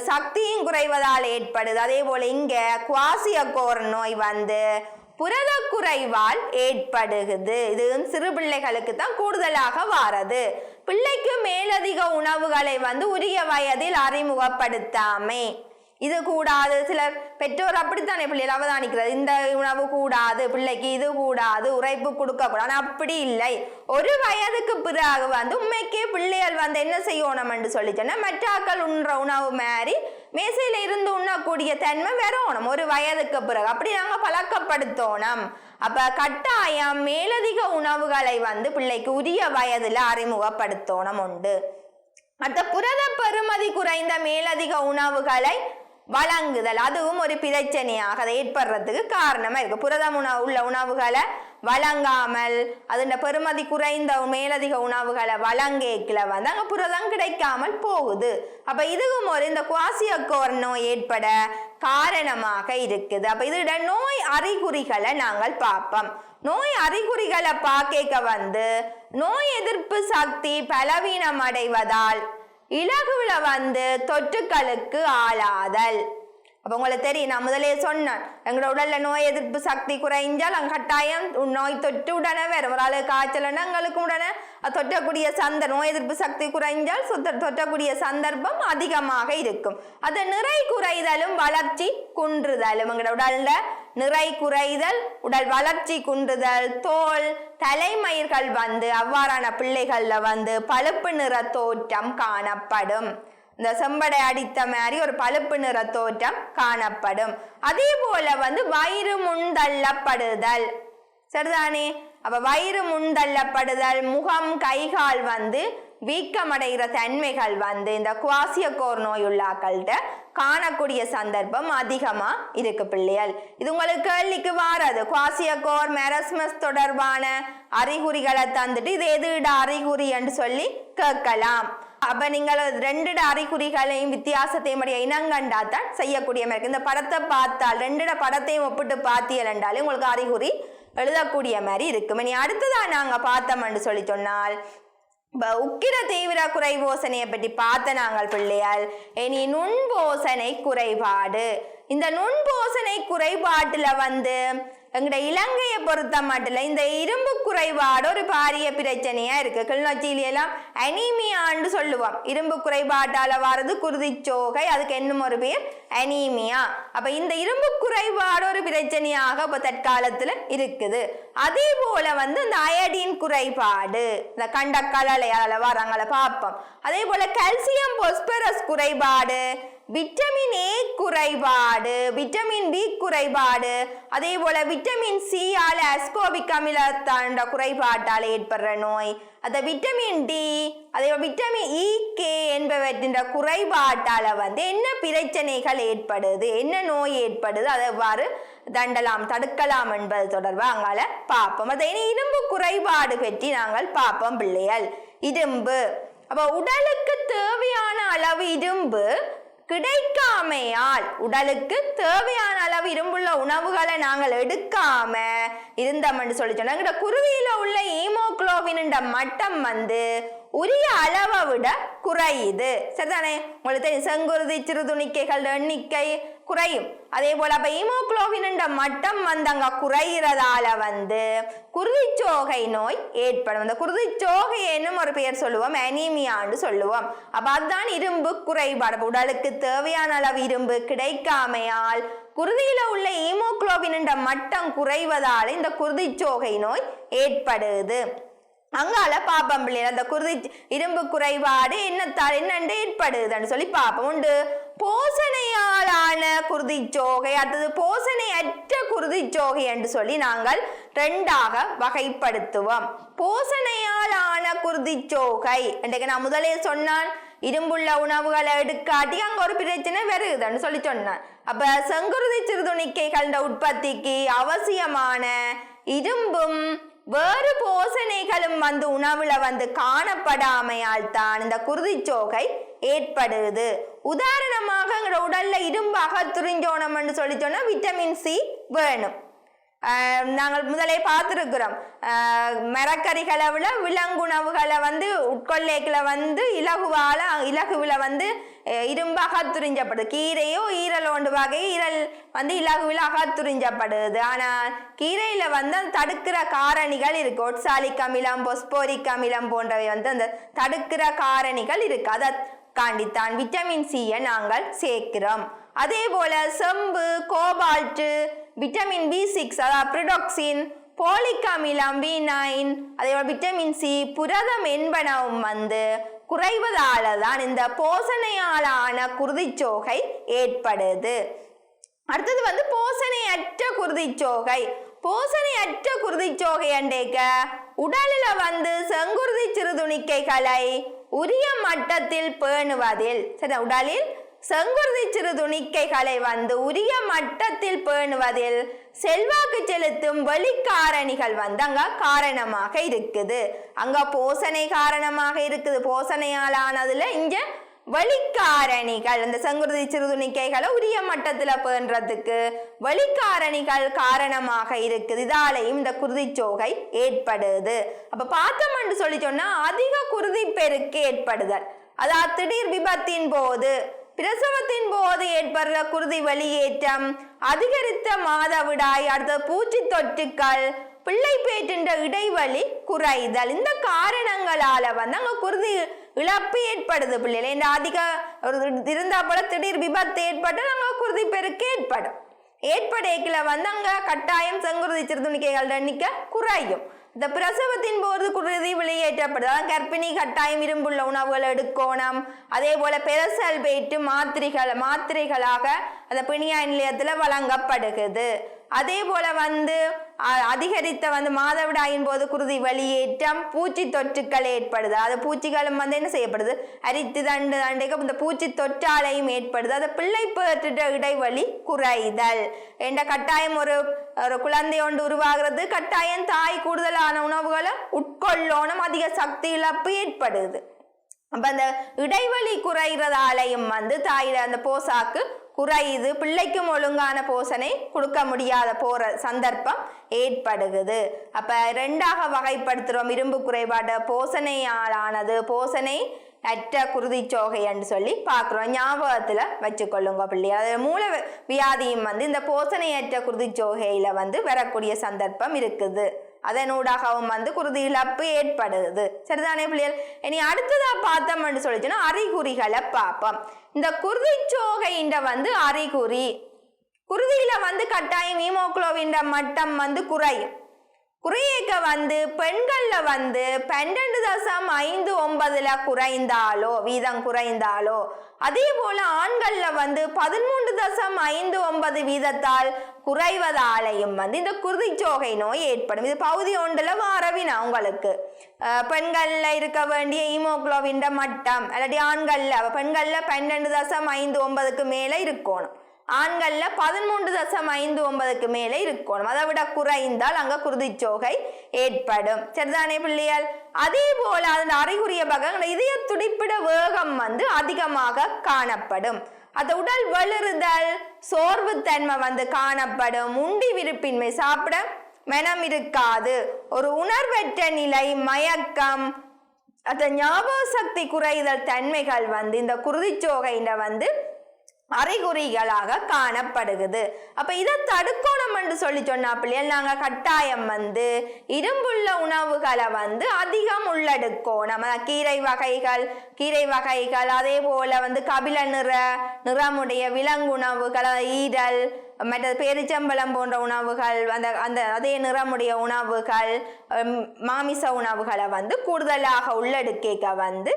S1: சக்தியும் குறைவதால் ஏற்படுது. அதே போல இங்க குவாசியக்கோர் நோய் வந்து புரத குறைவால் ஏற்படுகிறது. இது சிறு பிள்ளைகளுக்கு தான் கூடுதலாக வாரது. பிள்ளைக்கு மேலதிக உணவுகளை வந்து உரிய வயதில் அறிமுகப்படுத்தாமை இது கூடாது. சிலர் பெற்றோர் அப்படித்தானே பிள்ளைகள் அவதானிக்கிறது, இந்த உணவு கூடாது, பிள்ளைக்கு இது கூடாது, உரைப்பு கொடுக்க கூடாது. அப்படி இல்லை. ஒரு வயதுக்கு பிறகு வந்து உண்மைக்கே பிள்ளைகள் வந்து என்ன செய்யணும் என்று சொல்லி சொன்னா, மற்றாக்கள் உண்ற உணவு மாதிரி மேசையில இருந்து உண்ணக்கூடிய தன்மை வரணும் ஒரு வயதுக்கு பிறகு. அப்படி நாங்க பழக்கப்படுத்தணும். அப்ப கட்டாயம் மேலதிக உணவுகளை வந்து பிள்ளைக்கு உரிய வயதுல அறிமுகப்படுத்தணும் உண்டு. அந்த புரத பெறுமதி குறைந்த மேலதிக உணவுகளை வழங்குதல், அதுவும் ஒரு பிரச்சனையாக ஏற்படுறதுக்கு காரணமா இருக்கு. புரதம் உள்ள உணவுகளை வழங்காமல் அதன் பெறுமதி குறைந்த மேலதிக உணவுகளை வழங்கல வந்து அங்க புரதம் கிடைக்காமல் போகுது. அப்ப இதுவும் ஒரு இந்த குவாசியக்கோர் நோய் ஏற்பட காரணமாக இருக்குது. அப்ப இதோட நோய் அறிகுறிகளை நாங்கள் பார்ப்போம். நோய் அறிகுறிகளை பார்க்க வந்து நோய் எதிர்ப்பு சக்தி பலவீனம் அடைவதால் இலகுல வந்து தொற்றுக்களுக்கு ஆளாதல். அப்ப உங்களுக்கு தெரியும், நான் முதலே சொன்னேன், எங்களோட உடல்ல நோய் எதிர்ப்பு சக்தி குறைஞ்சால் அங்க கட்டாயம் நோய் தொற்று உடனே வரும். ஒரு ஆளு காய்ச்சல்னா எங்களுக்கு உடனே தொற்றக்கூடிய நோய் எதிர்ப்பு சக்தி குறைஞ்சால் தொற்றக்கூடிய சந்தர்ப்பம் அதிகமாக இருக்கும். அது நிறை குறைதலும் வளர்ச்சி குன்றுதலும், எங்களோட உடல்ல நிறை குறைதல், உடல் வளர்ச்சி குன்றுதல், தோல் தலைமயிர்கள் வந்து அவ்வாறான பிள்ளைகள்ல வந்து பழுப்பு நிற தோற்றம் காணப்படும். இந்த செம்படை அடித்த மாதிரி ஒரு பழுப்பு நிற தோற்றம் காணப்படும். அதே போல வந்து வயிறு முன்தள்ளப்படுதல், சரிதானே? அப்ப வயிறு முன்தள்ளப்படுதல், முகம் கைகால் வந்து வீக்கமடைகிற தன்மைகள் வந்து இந்த குவாசியக்கோர் நோய் உள்ளாக்கள்கிட்ட காணக்கூடிய சந்தர்ப்பம் அதிகமா இருக்கு பிள்ளைகள். இது உங்களுக்கு கேள்விக்கு வாராது. குவாசியக்கோர் மெரஸ்மஸ் தொடர்பான அறிகுறிகளை தந்துட்டு இது எதுட அறிகுறி என்று சொல்லி கேட்கலாம். அப்ப நீங்கள் ரெண்டு அறிகுறிகளையும் வித்தியாசத்தையும் இனங்கண்டாத்தான் செய்யக்கூடிய மாதிரி. இந்த படத்தை பார்த்தால் ரெண்டு படத்தையும் ஒப்பிட்டு பார்த்தீர்கள் என்றாலே உங்களுக்கு அறிகுறி எழுதக்கூடிய மாதிரி இருக்கும். இனி அடுத்ததான் நாங்க பார்த்தோம்னு சொல்லி சொன்னால், உக்கிர தீவிர குறைபோசனையை பற்றி பார்த்த நாங்கள் பிள்ளையால். இனி நுண்போசனை குறைபாடு. இந்த நுண்போசனை குறைபாட்டுல வந்து எங்கட இலங்கையை பொறுத்த மட்டும் இந்த இரும்பு குறைபாடு ஒரு பாரிய பிரச்சனையா இருக்கு. கிளிநொச்சியில எல்லாம் அனீமியான்னு சொல்லுவோம். இரும்பு குறைபாட்டால வர்றது குருதிச்சோகை, அதுக்கு இன்னும் ஒரு பேர் அனீமியா. அப்ப இந்த இரும்பு குறைபாடு ஒரு பிரச்சனையாக இப்ப தற்காலத்துல இருக்குது. அதே போல இந்த அயடின் குறைபாடு, இந்த கண்டக்கலலையால வராங்கள பார்ப்போம். அதே போல கால்சியம் பாஸ்பரஸ் குறைபாடு, விட்டமின் ஏ குறைபாடு, விட்டமின் பி குறைபாடு, அதே போல விட்டமின் சி ஆல அஸ்கோபிக் அமிலத்தாண்ட குறைபாட்டால் ஏற்படுற நோய், அந்த விட்டமின் டி, அதே விட்டமின் இ கே என்பவற்றின் குறைபாட்டால என்ன பிரச்சனைகள் ஏற்படுது, என்ன நோய் ஏற்படுது, அதை எவ்வாறு தடுக்கலாம் என்பது தொடர்பாக அங்கால பார்ப்போம். அதை இரும்பு குறைபாடு பற்றி நாங்கள் பார்ப்போம் பிள்ளைகள். இரும்பு, அப்ப உடலுக்கு தேவையான அளவு இரும்பு கிடைக்காமையால், உடலுக்கு தேவையான அளவு இரும்புள்ள உணவுகளை நாங்கள் எடுக்காம இருந்தோம்னு சொல்லி சொன்னா குருதியில உள்ள ஹீமோகுளோபின் மட்டம் உரிய அளவை விட குறையுது. சரிதானே? உங்களுக்கு தெரியும், செங்குருதி சிறுதுணிக்கைகள் எண்ணிக்கை குறையும். அதே போல அப்ப ஹீமோகுளோபின் மட்டம் அங்க குறைகிறதால குருதிச்சோகை நோய் ஏற்படும். அந்த குருதிச்சோகை என்னும் ஒரு பெயர் சொல்லுவோம், அனீமியான்னு சொல்லுவோம். அப்ப அதுதான் இரும்பு குறைபாடு. உடலுக்கு தேவையான அளவு இரும்பு கிடைக்காமையால் குருதியில உள்ள ஹீமோகுளோபின் மட்டம் குறைவதால இந்த குருதிச்சோகை நோய் ஏற்படுது. அங்கால பாப்பம் பிள்ளைகள் அந்த இரும்பு குறைபாடு என்னென்று ஏற்படுதுன்னு சொல்லி பாப்போம். உண்டு போசனையாலான குருதிச்சோகை, அடுத்தது போசனை அற்ற குருதிச்சோகை என்று சொல்லி நாங்கள் ரெண்டாக வகைப்படுத்துவோம். போசனையாலான குருதிச்சோகை என்றைக்கு நான் முதலே சொன்னான், இரும்புள்ள உணவுகளை எடுக்காட்டி அங்க ஒரு பிரச்சனை வருதுன்னு சொல்லி சொன்னான். அப்ப செங்குருதி சிறுதுணிக்கைகள் உற்பத்திக்கு அவசியமான இரும்பும் வேறு போசனைகளும் உணவுல காணப்படாமையால் தான் இந்த குருதிச்சோகை ஏற்படுது. உதாரணமாக எங்க உடல்ல இரும்பு அகத்துறிஞ்சோனம்னு சொல்லி சொன்னா விட்டமின் சி வேணும். நாங்கள் முதலே பார்த்துருக்கிறோம், மரக்கறிகளை விட விலங்குணவுகளை உட்கொள்ளைகளை இலகுவில இரும்பு அகத்துறிஞ்சப்படுது. கீரையோ ஈரல் ஒன்று வகை ஈரல் இலகுவில் அகத்துறிஞ்சப்படுது. ஆனால் கீரையில தடுக்கிற காரணிகள் இருக்கு. ஒட்சாலிக் அமிலம், பொஸ்போரிக் அமிலம் போன்றவை அந்த தடுக்கிற காரணிகள் இருக்கு. அதை காண்டித்தான் விட்டமின் சியை நாங்கள் சேர்க்கிறோம். அதே போல செம்பு, கோபால்ட், விட்டமின் B6 அதாவது பிரிடாக்சின், போலிக் அமிலம் B9, அதே போல விட்டமின் சி, புரதம் என்பனவும் குறைவதால தான் இந்த போசனையாலான குருதிச்சோகை ஏற்படுது. அடுத்தது போசனையற்ற குருதிச்சோகை. போசனையற்ற குருதிச்சோகை அண்டேக்க உடலில் செங்குருதி சிறுதுணிக்கைகளை உரிய மட்டத்தில் பேணுவதில், சரி, உடலில் செங்குருதி சிறுதுணிக்கைகளை உரிய மட்டத்தில் பேணுவதில் செல்வாக்கு செலுத்தும் வெளிக்காரணிகள் அங்க காரணமாக இருக்குது. அங்க போசனை காரணமாக இருக்குது, போசனையாலானதுல இங்க வெளிக்காரணிகள், இந்த செங்குருதி சிறுதுணிக்கைகளை உரிய மட்டத்துல பேணுறதுக்கு வெளிக்காரணிகள் காரணமாக இருக்குது. இதாலையும் இந்த குருதிச்சோகை ஏற்படுது. அப்ப பார்த்தோம்னு சொல்லி சொன்னா அதிக குருதி பெருக்கு ஏற்படுதல், அதாவது திடீர் விபத்தின் போது, பிரசவத்தின் போது ஏற்படுற குருதி வெளியேற்றம், அதிகரித்த மாதவிடாய், அடுத்த பூச்சி தொற்றுக்கள், பிள்ளை பேற்றின்ற இடைவெளி குறைதல், இந்த காரணங்களால அங்க குருதி இழப்பு ஏற்படுது. பிள்ளைகள் இந்த அதிக இருந்தா போல திடீர் விபத்து ஏற்பட்டால் அங்க குருதி பெருக்கு ஏற்படைக்கல அங்க கட்டாயம் செங்குருதி சிறுதுணிக்கைகள் எண்ணிக்கை குறையும். இந்த பிரசவத்தின் போது குருதி வெளியேற்றப்படுது. கர்ப்பிணி கட்டாயம் இரும்புள்ள உணவுகள் எடுக்கணும். அதே போல பெரசல்பேட்டு மாத்திரைகளாக அந்த பிணியா நிலையத்துல வழங்கப்படுகிறது. அதே போல அதிகரித்த மாதவிடாயின் போது குருதி வெளியேற்றம், பூச்சி தொற்றுக்கள் ஏற்படுது. அது பூச்சிகளும் என்ன செய்யப்படுது, அரித்து தண்டைக்கு இந்த பூச்சி தொற்றாலையும் ஏற்படுது. அது பிள்ளை பேற்ற இடைவெளி குறைதல் என்ற கட்டாயம் ஒரு குழந்தை ஒன்று உருவாகிறது. கட்டாயம் தாய் கூடுதலான உணவுகளை உட்கொள்ளணும், அதிக சக்தி இழப்பு ஏற்படுது. அப்ப அந்த இடைவெளி குறைகிறதாலையும் தாயில அந்த போசாக்கு குறையுது, பிள்ளைக்கும் ஒழுங்கான போசனை கொடுக்க முடியாத போற சந்தர்ப்பம் ஏற்படுகிறது. அப்ப ரெண்டாக வகைப்படுத்துறோம் இரும்பு குறைபாடு. போசனையாலானது, போசனை அற்ற குருதிச்சோகை என்று சொல்லி பார்க்குறோம். ஞாபகத்துல வச்சுக்கொள்ளுங்க பிள்ளைகள். அது மூல வியாதியும் வந்து இந்த போசனையற்ற குருதிச்சோகையில வந்து வரக்கூடிய சந்தர்ப்பம் இருக்குது. அதனூடாகவும் வந்து குருதி இழப்பு ஏற்படுது. சரிதானே பிள்ளைகள்? இனி அடுத்ததா பார்த்தோம்னு சொல்லிச்சுன்னா அறிகுறிகளை பார்ப்போம். இந்த குருதிச்சோகைன்ற வந்து அறிகுறி, குருதியில வந்து கட்டாயம் ஹீமோகுளோபின் மட்டம் வந்து குறையும். குறையேக்க வந்து பெண்கள்ல வந்து 12.59 குறைந்தாலோ வீதம் குறைந்தாலோ, அதே போல ஆண்கள்ல வந்து 13.59 வீதத்தால் குறைவதாலையும் வந்து இந்த குருதிச்சோகை நோய் ஏற்படும். இது பகுதி ஒன்றுல வாரவினா உங்களுக்கு பெண்கள்ல இருக்க வேண்டிய ஹீமோகுளோபின் மட்டம் அல்லது ஆண்கள்ல பெண்கள்ல 12.59 மேல இருக்கணும், ஆண்கள்ல 13.59 மேலே இருக்கணும். அதை விட குறைந்தால் அங்க குருதிச்சோகை ஏற்படும். சரிதானே பிள்ளைகள்? அதே போல அதன் அறிகுறிய பக்கம் இதய துடிப்பிட வேகம் வந்து அதிகமாக காணப்படும். அந்த உடல் வலுறுதல், சோர்வு தன்மை வந்து காணப்படும். உண்டி விருப்பின்மை, சாப்பிட மனம் இருக்காது, ஒரு உணர்வற்ற நிலை, மயக்கம், அந்த ஞாபக சக்தி குறைதல் தன்மைகள் வந்து இந்த குருதிச்சோகையில வந்து அறிகுறிகளாக காணப்படுகிறது. அப்ப இதை தடுக்கணும் என்று சொல்லி சொன்னா பிள்ளைகள் நாங்க கட்டாயம் வந்து இரும்புள்ள உணவுகளை வந்து அதிகம் உள்ளெடுக்கணும். கீரை வகைகள் அதே போல வந்து கபில நிறமுடைய விலங்குணவுகள், ஈரல், மற்ற பேரிச்சம்பழம் போன்ற உணவுகள், அந்த அதே நிறமுடைய உணவுகள், மாமிச உணவுகளை வந்து கூடுதலாக உள்ளெடுக்க வந்து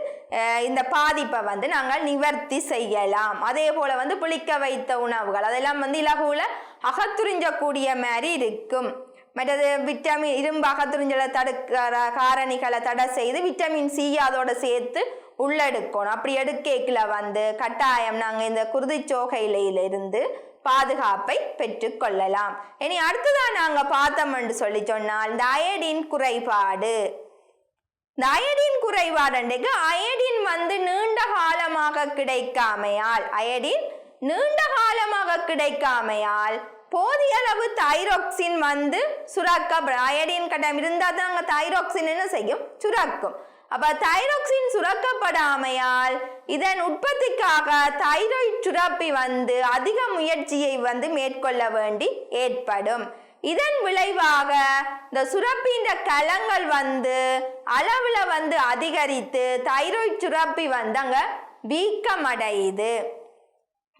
S1: இந்த பாதிப்பை வந்து நாங்கள் நிவர்த்தி செய்யலாம். அதே போல வந்து புளிக்க வைத்த உணவுகள் அதெல்லாம் வந்து இலகுல அகத்துறிஞ்சக்கூடிய மாதிரி இருக்கும். மற்றது விட்டமின் இரும்பு அகத்துறிஞ்சலை தடுக்கிற காரணிகளை தடை செய்து விட்டமின் சி அதோட சேர்த்து உள்ளெடுக்கணும். அப்படி எடுக்கல வந்து கட்டாயம் நாங்கள் இந்த குருதிச்சோகையிலிருந்து பாதுகாப்பை பெற்றுக் கொள்ளலாம். இனி அடுத்ததான் நாங்க பார்த்தோம் என்று சொல்லி சொன்னால் இந்த அயடின் குறைபாடு. இந்த அயடின் குறைபாடு அயடின் வந்து நீண்ட காலமாக கிடைக்காமையால் போதிய அளவு தைரோக்சின் வந்து சுரக்கப்படும். அயடின் கட்டம் இருந்தால் தான் அங்கே தைரோக்சின் என்ன செய்யும்? சுரக்கும். அப்ப தைரோக்சின் சுரக்கப்படாமையால் இதன் உற்பத்திக்காக தைராய்டு சுரப்பி வந்து அதிக முயற்சியை வந்து மேற்கொள்ள வேண்டி ஏற்படும். இதன் விளைவாக இந்த சுரப்பின் கலங்கள் வந்து அளவுல வந்து அதிகரித்து தைராய்டு சுரப்பி வந்து அங்க வீக்கமடையுது.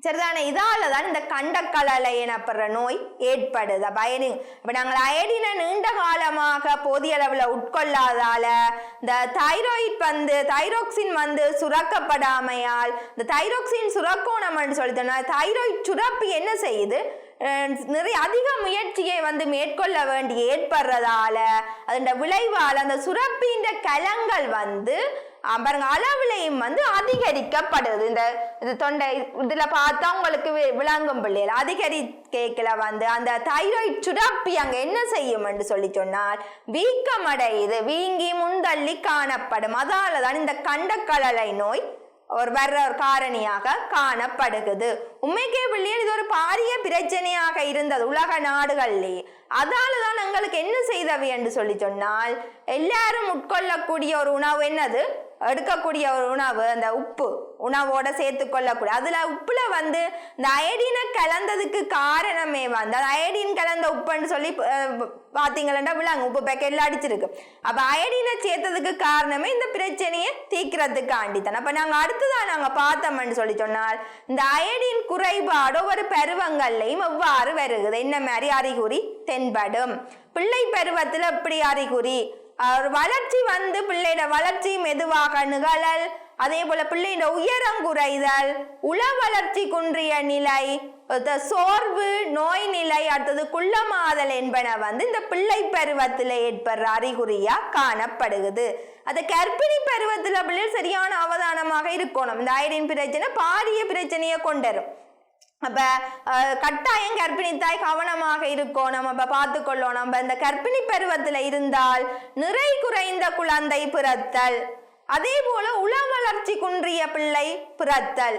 S1: சரிதானே? இதால தான் இந்த கண்டக்கலலை எனப்படுற நோய் ஏற்படுது. அப்ப நாங்கள் அயடினை நீண்ட காலமாக போதிய அளவுல உட்கொள்ளாதால இந்த தைரோக்சின் வந்து சுரக்கப்படாமையால் இந்த தைரோக்சின் சுரக்கோணம்னு சொல்லிட்டோம்னா தைராய்டு சுரப்பி என்ன செய்யுது? நிறைய அதிக முயற்சியை வந்து மேற்கொள்ள வேண்டி ஏற்படுறதால அதோட விளைவால் அந்த சுரப்பின் கலங்கள் வந்து பாருங்க அளவுலையும் வந்து அதிகரிக்கப்படுது. இந்த தொண்டை இதுல பார்த்தா உங்களுக்கு விளங்கும் பிள்ளைகள் அதிகரிக்கல வந்து அந்த தைராய்டு சுரப்பி அங்க என்ன செய்யும் என்று சொல்லி சொன்னால் வீக்கமடையுது, வீங்கி முந்தள்ளி காணப்படும். அதாலதான் இந்த கண்டக்கலலை நோய் ஒரு காரணியாக காணப்படுகிறது. உண்மைக்கே பிள்ளைகள் இது ஒரு பாரிய பிரச்சனையாக இருந்தது உலக நாடுகளிலே. அதாலதான் எங்களுக்கு என்ன செய்தவை என்று சொல்லி சொன்னால் எல்லாரும் உட்கொள்ளக்கூடிய ஒரு உணவு என்னது? எடுக்கக்கூடிய ஒரு உணவு அந்த உப்பு உணவோட சேர்த்து கொள்ளக்கூடிய அதுல உப்புல வந்து இந்த அயடினை கலந்ததுக்கு காரணமே வந்து அது அயடின் கலந்த உப்புன்னு சொல்லி பாத்தீங்கன்னா விளங்கு உப்பு பேக்கெட்ல அடிச்சிருக்கு. அப்ப அயடினை சேர்த்ததுக்கு காரணமே இந்த பிரச்சனையை தீர்க்கிறதுக்கு ஆண்டித்தான். அப்ப நாங்க அடுத்ததான் நாங்க பார்த்தோம்னு சொல்லி சொன்னால் இந்த அயடின் குறைபாடு ஒரு பருவங்கள்லையும் எவ்வாறு வருகிறது, என்ன மாதிரி அறிகுறி தென்படும்? பிள்ளை பருவத்துல எப்படி அறிகுறி? வளர்ச்சி வந்து பிள்ளையோட வளர்ச்சி மெதுவாக நிகழல், அதே போல பிள்ளையோட உயரம் குறைதல், உள வளர்ச்சி குன்றிய நிலை, சோர்வு, நோய் நிலை, அடுத்தது குள்ளமாதல் என்பன வந்து இந்த பிள்ளை பருவத்தில் ஏற்படுற அறிகுறியா காணப்படுகிறது. அது கர்ப்பிணி பருவத்துல பிள்ளைகள் சரியான அவதானமாக இருக்கணும். இந்த அயடின் பிரச்சனை பாரிய பிரச்சனையை கொண்டரும். அப்ப கட்டாயம் கர்ப்பிணி தாய் கவனமாக இருக்கணும். அப்ப பார்த்துக்கொள்ளணும். நம்ம இந்த கர்ப்பிணி பருவத்துல இருந்தால் நிறை குறைந்த குழந்தை பிறத்தல், அதே போல உள வளர்ச்சி குன்றிய பிள்ளை பிறத்தல்,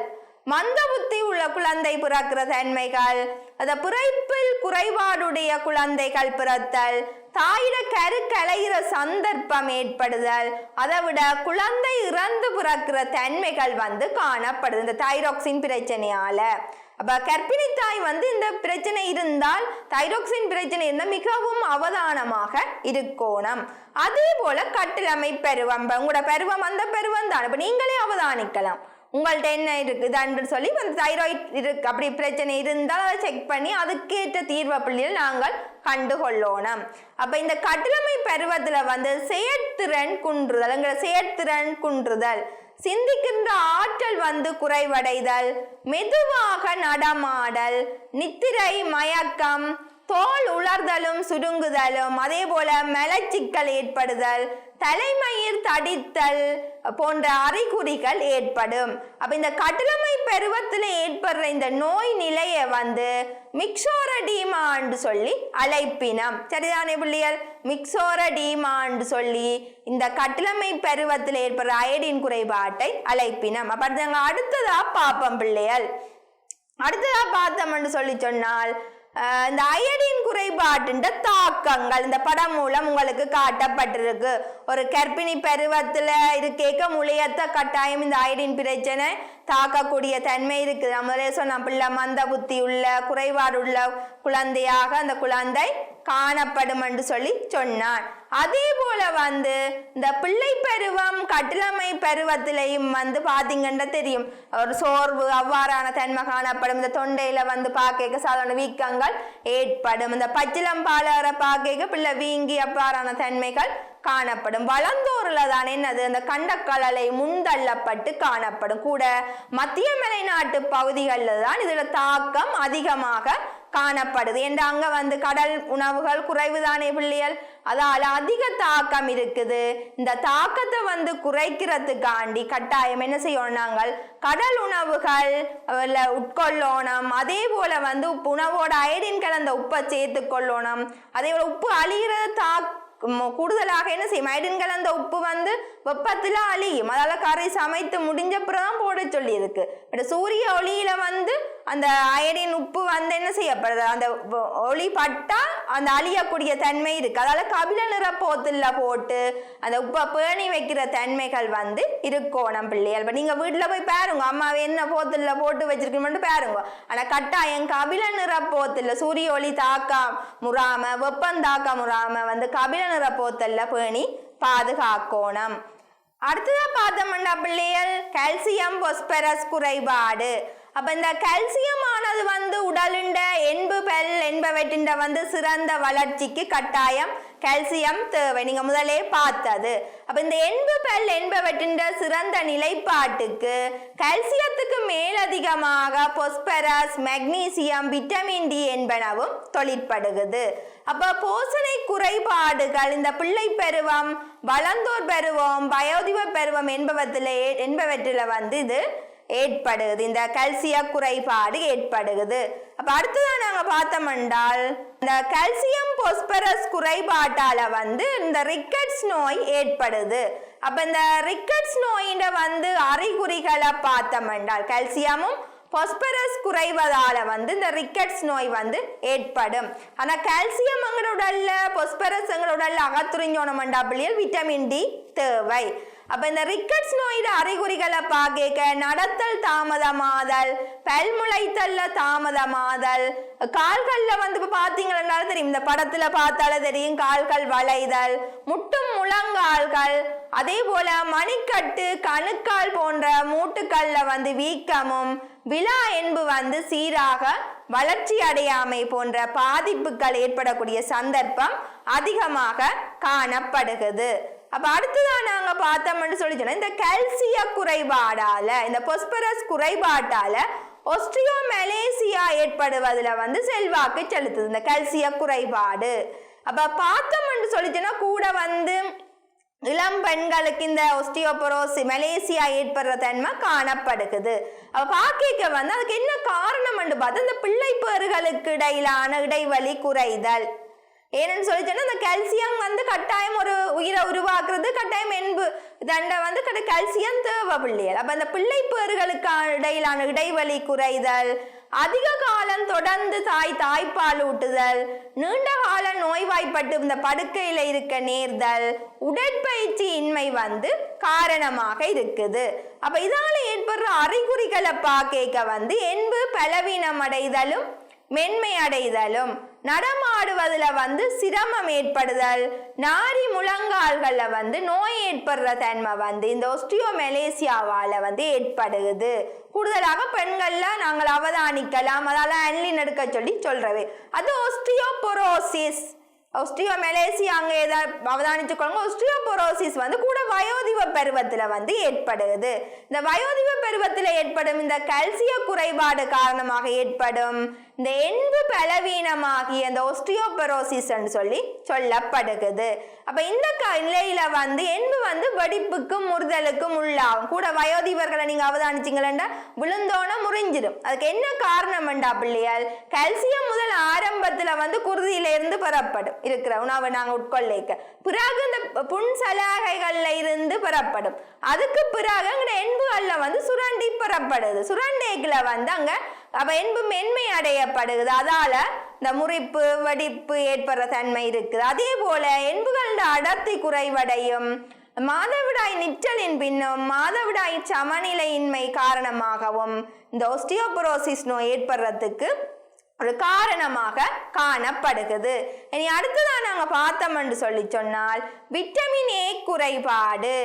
S1: மந்த புத்தி உள்ள குழந்தை பிறக்கிற தன்மைகள், அத பிறப்பில் குறைபாடுடைய குழந்தைகள் பிறத்தல், தாயிட கரு கலைகிற சந்தர்ப்பம் ஏற்படுதல், அதை விட குழந்தை இறந்து பிறக்கிற தன்மைகள் காணப்படுது இந்த தைராக்சின் பிரச்சனையால. அப்ப கர்ப்பிணி தாய் இந்த பிரச்சனை இருந்தால், தைராக்சின் பிரச்சனை இருந்தால் மிகவும் அவதானமாக இருக்கணும். அதே போல கட்டிலமை பருவம், உங்களோட பருவம் அந்த பருவம் தான். இப்ப நீங்களே அவதானிக்கலாம் உங்கள்ட்ட என்ன இருக்குதான்னு சொல்லி தைராய்டு இருக்கு அப்படி பிரச்சனை இருந்தால் அதை செக் பண்ணி அதுக்கேற்ற தீர்வு பிள்ளைகள் நாங்கள் கண்டுகொள்ளணும். அப்ப இந்த கட்டிலமை பருவத்துல செயற்திறன் குன்றுதல், செயற்திறன் குன்றுதல், சிந்திக்கின்ற ஆற்றல் குறைவடைதல், மெதுவாக நடமாடல், நித்திரை மயக்கம், தோல் உலர்தலும் சுருங்குதலும், அதே போல மலச்சிக்கல் ஏற்படுதல், தலைமயிர் தடித்தல் போன்ற அறிகுறிகள் ஏற்படும். அப்ப இந்த கட்டிலமை பருவத்தில் ஏற்படுற இந்த நோய் நிலையை மிக்சோரடீமா என்று சொல்லி அழைப்பினம். சரிதானே பிள்ளைகள்? மிக்சோரடீமா என்று சொல்லி இந்த கட்டிலமை பருவத்தில் ஏற்படுற அயடின் குறைபாட்டை அழைப்பினம். அப்ப நாங்க அடுத்ததா பார்ப்போம் பிள்ளைகள். அடுத்ததா பார்த்தோம் என்று சொல்லி சொன்னால் இந்த அயடின் குறைபாட்டின் தாக்கங்கள் இந்த படம் மூலம் உங்களுக்கு காட்டப்பட்டிருக்கு. ஒரு கர்ப்பிணி பருவத்துல இருக்கேக்க முளையத்த கட்டாயம் இந்த அயடின் பிரச்சனை தாக்கக்கூடிய தன்மை இருக்குது. நம்மளே சொன்ன பிள்ளை மந்த புத்தி உள்ள குறைபாடு உள்ள குழந்தையாக அந்த குழந்தை காணப்படும் என்று சொல்லி சொன்னான். அதே போல இந்த பிள்ளை பருவம் கட்டிலமை பருவத்திலையும் பாத்தீங்கன்னா தெரியும் ஒரு சோர்வு அவ்வாறான தன்மை காணப்படும். இந்த தொண்டையில பாக்க சாதாரண வீக்கங்கள் ஏற்படும். இந்த பச்சிலம் பாலர பாக்க பிள்ளை வீங்கி அவ்வாறான தன்மைகள் காணப்படும். வளர்ந்தோர்ல தான் என்னது அந்த கண்டக்கலலை முந்தள்ளப்பட்டு காணப்படும். கூட மத்திய மலை நாட்டு பகுதிகளில் தான் இதுல தாக்கம் அதிகமாக காணப்படுது. என்று அங்க கடல் உணவுகள் குறைவுதானே பிள்ளைகள், அதால அதிக தாக்கம் இருக்குது. இந்த தாக்கத்தை குறைக்கிறதுக்காண்டி கட்டாயம் என்ன செய்யணும், நாங்கள் கடல் உணவுகள் உட்கொள்ளணும். அதே போல உணவோட அயடின் கலந்த உப்பை சேர்த்து கொள்ளணும். அதே போல உப்பு அழிகிறது கூடுதலாக என்ன செய்யும், அயடின் கலந்த உப்பு வெப்பத்துல அழியும். அதால கறி சமைத்து முடிஞ்ச பிறகுதான் போட சொல்லி இருக்கு. சூரிய ஒளியில அந்த அயடின் உப்பு என்ன செய்யப்படுது, அந்த ஒளி பட்டா அந்த அழியக்கூடிய தன்மை இருக்கு. அதால கபில நிற போத்துல போட்டு அந்த உப்பை பேணி வைக்கிற தன்மைகள் இருக்கணும் பிள்ளைகள். இப்ப நீங்க வீட்டுல போய் பாருங்க, அம்மாவை என்ன போத்துல போட்டு வச்சிருக்கீங்கன்னு பாருங்க. ஆனா கட்டாயம் கபில நிற போத்துல சூரிய ஒளி தாக்க முறாம வெப்பம் தாக்க முறாம கபில நிற போத்தல்ல பேணி பாதுகாக்கணும். அடுத்ததா பார்த்தோம்னா பிள்ளைகள் கால்சியம் பாஸ்பரஸ் குறைபாடு. அப்ப இந்த கால்சியம் ஆனது உடலுண்ட என்புகள் என்பவற்றின் சிறந்த வளர்ச்சிக்கு கட்டாயம் கால்சியம் தேவை. நீங்க முதலே பார்த்தது. அப்ப இந்த என்புகள் என்பவற்றின் சிறந்த நிலைப்பாட்டுக்கு கால்சியத்துக்கு மேலதிகமாக பாஸ்பரஸ், மெக்னீசியம், விட்டமின் டி என்பனவும் தொழிற்படுகிறது. அப்ப போஷணை குறைபாடுகள் இந்த பிள்ளை பருவம், வளர்ந்தோர் பருவம், வயோதிப பருவம் என்பவற்றில இது ஏற்படுது. இந்த கால்சிய குறைபாடு ஏற்படுகிறது. அப்ப அடுத்ததான் நாங்க பார்த்தோம் என்றால் இந்த கால்சியம் பாஸ்பரஸ் குறைபாட்டால இந்த ரிக்கெட்ஸ் நோய் ஏற்படுது. அப்ப இந்த ரிக்கெட்ஸ் நோயிட அறிகுறிகளை பார்த்தோம் என்றால் கால்சியமும் பாஸ்பரஸ் குறைவதால இந்த ரிக்கெட்ஸ் நோய் ஏற்படும். ஆனா கால்சியம் எங்களோட உடல்ல பாஸ்பரஸ் எங்களோட உடல்ல அகத்துறிஞ்சோனமண்டா பிள்ளைகள் விட்டமின் டி தேவை. அப்ப இந்த ரிக்கெட்ஸ் நோயிட அறிகுறிகளை பார்க்க நடத்தல் தாமதமாதல், பல்முளைத்தல்ல தாமதமாதல், கால்கள்ல இப்ப பாத்தீங்கன்னா தெரியும், இந்த படத்துல பார்த்தாலே தெரியும் கால்கள் வளைதல், முட்டும் முழங்கால்கள், அதே போல மணிக்கட்டு, கணுக்கால் போன்ற மூட்டுக்கள்ல வீக்கமும், விழா என்பு சீராக வளர்ச்சி அடையாமை போன்ற பாதிப்புகள் ஏற்படக்கூடிய சந்தர்ப்பம் அதிகமாக காணப்படுகிறது. அப்ப அடுத்ததான் நாங்க பார்த்தோம்னு சொல்லி சொன்னா இந்த கால்சிய குறைபாடால இந்த பாஸ்பரஸ் குறைபாட்டால ஆஸ்ட்ரியோமலேசியா ஏற்படுவதில் செல்வாக்கு செலுத்துது இந்த கால்சிய குறைபாடு. அப்ப பார்த்தோம்னு சொல்லிச்சுன்னா கூட இளம் பெண்களுக்கு இந்த ஆஸ்டியோபோரோசிஸ் மலேசியா ஏற்படுற தன்மை காணப்படுகிறது. அப்ப பாக்க அதுக்கு என்ன காரணம் பார்த்தா இந்த பிள்ளை பேறுகளுக்கு இடையிலான இடைவெளி குறைதல், ஏன்னு சொல்லி சொன்னா இந்த கால்சியம் வந்து கட்டாயம் ஒரு உயிரை உருவாக்குறது, கட்டாயம் என்பு தண்டை வந்து கால்சியம் தேவை பிள்ளைகள். அப்ப அந்த பிள்ளை பேறுகளுக்கு இடையிலான இடைவெளி குறைதல், அதிக காலம் தொடர்ந்து தாய்ப்பால் ஊட்டுதல், நீண்ட கால நோய்வாய்ப்பட்டு இந்த படுக்கையில இருக்க நேர்தல், உடற்பயிற்சி இன்மை வந்து காரணமாக இருக்குது. அப்ப இதால ஏற்படுற அறிகுறிகளை பார்க்க வந்து என்பு பலவீனம் அடைதலும் மென்மை அடைதலும், நடமாடுவதில் வந்து சிரமம் ஏற்படுதல், நாரி முழங்கால்கள்ல வந்து நோய் ஏற்படுற தன்மை வந்து இந்த ஒஸ்டியோமெலேசியாவால வந்து ஏற்படுகிறது. கூடுதலாக பெண்கள்ல நாங்கள் அவதானிக்கலாம். அதால அன்லின் எடுக்க சொல்றவே அது ஒஸ்டியோபொரோசிஸ். ஒஸ்டியோமெலேசியா அங்க ஏதாவது அவதானிச்சுக்கோங்க. ஒஸ்டியோபொரோசிஸ் வந்து கூட வயோதிப பருவத்துல வந்து ஏற்படுது. இந்த வயோதிப பருவத்துல ஏற்படும் இந்த கால்சிய குறைபாடு காரணமாக ஏற்படும் இந்த என்பு பலவீனமாகிய இந்த ஒஸ்டியோபொரோசிஸ் சொல்லி சொல்லப்படுகிறது. அப்ப இந்த நிலையில வந்து என்பு வந்து வெடிப்புக்கும் முறுதலுக்கும் உள்ளாகும். கூட வயோதிபர்களை நீங்க அவதானிச்சிங்களா விழுந்தோன முறிஞ்சிடும். அதுக்கு என்ன காரணம் பிள்ளையால் கால்சியம் முதல் ஆரம்பத்துல வந்து குருதியில இருந்து பெறப்படும் இருக்கிற உணவை நாங்க உட்கொள்ளைக்க, பிறகு இந்த புன்சலாகைகள்ல இருந்து பெறப்படும். அதுக்கு பிறகு அங்க என்புகள்ல வந்து சுரண்டி பெறப்படுது. சுரண்டைக்குல வந்து அங்க அப்ப என்பு மென்மை அடையப்படுகிறது. அதால இந்த முறிப்பு வெடிப்பு ஏற்படுற தன்மை இருக்குது. அதே போல என்புகளோட அடர்த்தி குறைவடையும். மாதவிடாய் நிற்றலின் பின்னும் மாதவிடாய் சமநிலையின்மை காரணமாகவும் இந்த ஒஸ்டியோபொரோசிஸ் நோய் ஏற்படுறதுக்கு ஒரு காரணமாக காணப்படுகிறது. இனி அடுத்ததான் நாங்க பார்த்தோம் என்று சொல்லி சொன்னால் விட்டமின் ஏ குறைபாடு.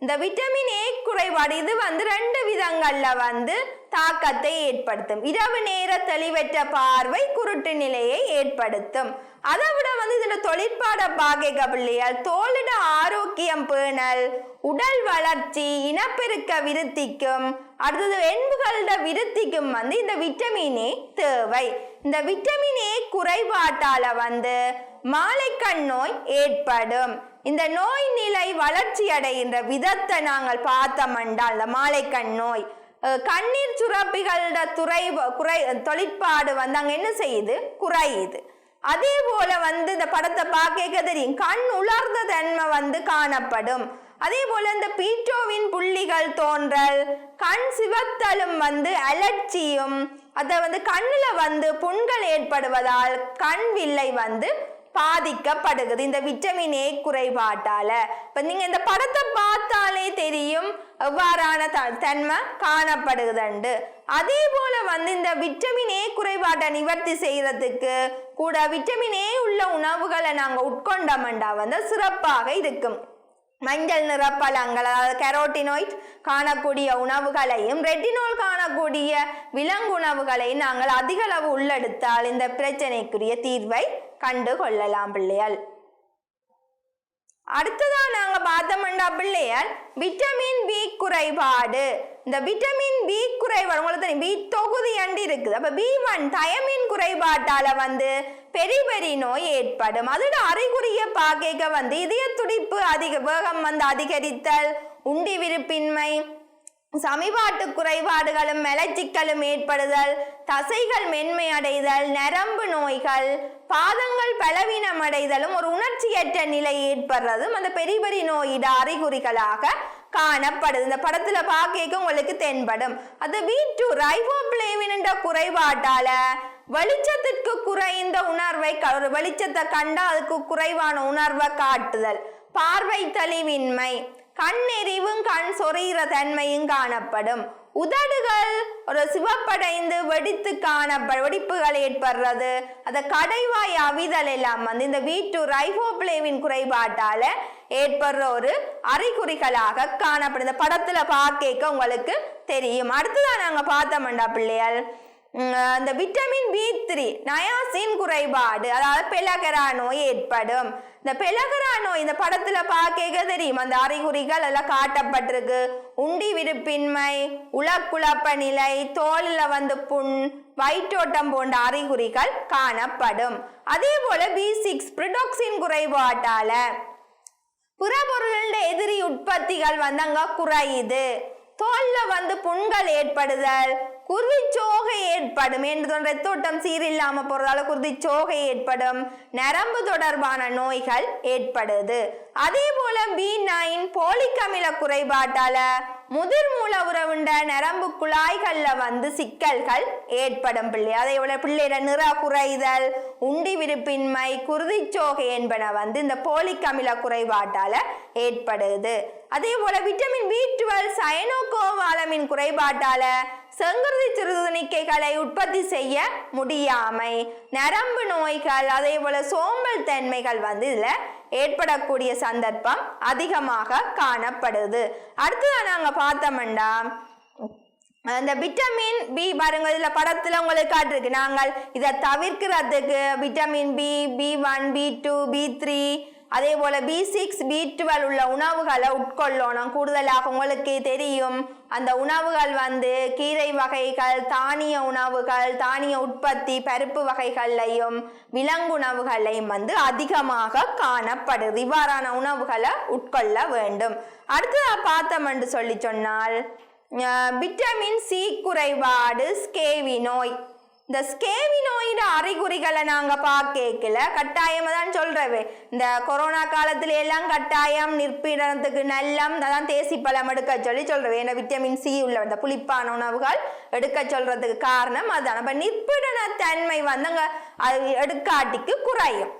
S1: இந்த விட்டமின் ஏ குறைபாடு இது வந்து 2 விதங்கள்ல வந்து தாக்கத்தை ஏற்படுத்தும். இரவு நேர தெளிவற்ற பார்வை குருட்டு நிலையை ஏற்படுத்தும். அதை விட வந்து இதுல தொழிற்பாட பாக்க பிள்ளையால் தோலிட ஆரோக்கியம் பேணல், உடல் வளர்ச்சி, இனப்பெருக்க விருத்திக்கும், அடுத்தது என்புகளோட விருத்திக்கும் வந்து இந்த விட்டமின் ஏ தேவை. இந்த விட்டமின் ஏ குறைபாட்டால வந்து மாலைக்கண் நோய் ஏற்படும். இந்த நோய் நிலை வளர்ச்சி அடைகின்ற விதத்தை நாங்கள் பார்த்தோம்னால் இந்த மாலைக்கண் நோய் கண்ணீர் சுரப்பிகளோட தொழிற்பாடு வந்து அங்க என்ன செய்யுது, குறையுது. அதே போல வந்து இந்த படத்தை பார்க்க தெரியும் கண் உலர்ந்த தன்மை வந்து காணப்படும். அதே போல இந்த பீட்டோவின் புள்ளிகள் தோன்றல், கண் சிவத்தலும் வந்து அலர்ச்சியும், அதை வந்து கண்ணுல வந்து புண்கள் ஏற்படுவதால் கண் வில்லை வந்து பாதிக்கப்படுகிறது இந்த விட்டமின் ஏ குறைபாட்டால. இப்ப நீங்க இந்த படத்தை பார்த்தாலே தெரியும் எவ்வாறான தன்மை காணப்படுகிறது. அதே போல வந்து இந்த விட்டமின் ஏ குறைபாட்டை நிவர்த்தி செய்யறதுக்கு கூட விட்டமின் ஏ உள்ள உணவுகளை நாங்க உட்கொண்டோம்டா வந்து சிறப்பாக இருக்கும். மஞ்சள் நிற பழங்கள், அதாவது கெரோட்டினாய்ட் காணக்கூடிய உணவுகளையும் ரெட்டினோல் காணக்கூடிய விலங்கு உணவுகளையும் நாங்கள் அதிக அளவு உள்ளெடுத்தால் இந்த பிரச்சனைக்குரிய தீர்வை கண்டு கொள்ளலாம் பிள்ளையால். அடுத்ததான் நாங்க பார்த்தோம்டா பிள்ளையால் விட்டமின் பி குறைபாடு. இந்த விட்டமின் பி குறைபாடு உங்களுக்கு தெரியும் பி தொகுதி அண்டு இருக்குது. அப்ப B1 தயமின் குறைபாட்டால வந்து பெரிபெரி நோய் ஏற்படும். அதோட அறிகுறிய பார்க்க வந்து இதய துடிப்பு அதிக வேகம் வந்து அதிகரித்தல், உண்டி விருப்பின்மை, சமிபாட்டு குறைபாடுகளும் மலச்சிக்கலும் ஏற்படுதல், தசைகள் மென்மை அடைதல், நரம்பு நோய்கள், பாதங்கள் பலவீனம் அடைதலும் ஒரு உணர்ச்சியற்ற நிலை ஏற்படுறதும் அந்த பெரிபெரி நோயிட அறிகுறிகளாக காணப்படுது. இந்த படத்துல பார்க்க உங்களுக்கு தென்படும். அது B2 ரைபோப்ளேவின் என்ற குறைபாட்டால வெளிச்சத்திற்கு குறைந்த உணர்வை, ஒரு வெளிச்சத்தை கண்டா அதுக்கு குறைவான உணர்வை காட்டுதல், பார்வை தெளிவின்மை, கண் எரிவும் கண் சொறிகிற தன்மையும் காணப்படும். உதடுகள் ஒரு சிவப்படைந்து வெடிப்புகள் ஏற்படுறது, அந்த கடைவாய் அவிதல் எல்லாம் வந்து இந்த B2 ரைபோப்ளேவின் குறைபாட்டால ஏற்படுற ஒரு அறிகுறிகளாக காணப்படும். இந்த படத்துல பார்க்க உங்களுக்கு தெரியும். அடுத்ததான் நாங்க பார்த்தோம்டா பிள்ளைகள் இந்த விட்டமின் B3 நயாசின் குறைபாடு, அதாவது பெலகரா நோய் ஏற்படும். இந்த பெலகரா நோய் இந்த படத்துல பார்க்க தெரியும் அந்த அறிகுறிகள் எல்லாம் காட்டப்பட்டிருக்கு. உண்டி விருப்பின்மை, உலக்குழப்ப நிலை, தோலில் வந்து புண், வயிற்றோட்டம் போன்ற அறிகுறிகள் காணப்படும். அதே போல B6 பிரிடோக்சின் குறைபாட்டால புறப்பொருளோட எதிரி உற்பத்திகள் வந்து அங்க குறையுது. தோல்ல வந்து புண்கள் ஏற்படுதல், குருதிச்சோகை ஏற்படும் என்று ரத்தோட்டம் சீரில்லாம போறதால குருதிச்சோகை ஏற்படும், நரம்பு தொடர்பான நோய்கள் ஏற்படுது. அதே போல B9 போலிக் அமில குறைபாட்டால முதிர் மூல உறவுண்ட நரம்பு குழாய்கள்ல வந்து சிக்கல்கள் ஏற்படும் பிள்ளை. அதே போல பிள்ளையோட நிற குறைதல், உண்டி விருப்பின்மை, குருதிச்சோகை என்பன வந்து இந்த போலிக் அமில குறைபாட்டால ஏற்படுது. அதே போல விட்டமின் B12 சயனோகோபாலமின் குறைபாட்டால செங்குருதி சிறுதுணிக்கைகளை உற்பத்தி செய்ய முடியாமை, நரம்பு நோய்கள், அதே போல சோம்பல் தன்மைகள் வந்து இதுல ஏற்படக்கூடிய சந்தர்ப்பம் அதிகமாக காணப்படுது. அடுத்ததான் நாங்க பார்த்தோம்டா அந்த விட்டமின் பி பாருங்க, இதுல படத்துல உங்களுக்கு காட்டிருக்கு. நாங்கள் இதை தவிர்க்கிறதுக்கு vitamin B, B1, B2, B3 அதே போல B6, B12 உள்ள உணவுகளை உட்கொள்ளணும். கூடுதலாக உங்களுக்கு தெரியும் அந்த உணவுகள் வந்து கீரை வகைகள், தானிய உணவுகள், தானிய உற்பத்தி, பருப்பு வகைகள்லையும் விலங்குணவுகளையும் வந்து அதிகமாக காணப்படுது. இவ்வாறான உணவுகளை உட்கொள்ள வேண்டும். அடுத்ததா பார்த்தோம் என்று சொல்லி சொன்னால் விட்டமின் சி குறைபாடு, ஸ்கேவி நோய். இந்த ஸ்கேவி நோயோட அறிகுறிகளை நாங்க பார்க்கல, கட்டாயமா தான் சொல்றவே. இந்த கொரோனா காலத்துல எல்லாம் கட்டாயம் நிற்பிடத்துக்கு நல்லம் அதான் தேசி பழம் எடுக்க சொல்றவே. ஏன்னா விட்டமின் சி உள்ள இந்த புளிப்பான உணவுகள் எடுக்க சொல்றதுக்கு காரணம் அதான். அப்ப நிற்பிடன தன்மை வந்து அங்க எடுக்காட்டிக்கு குறையும்.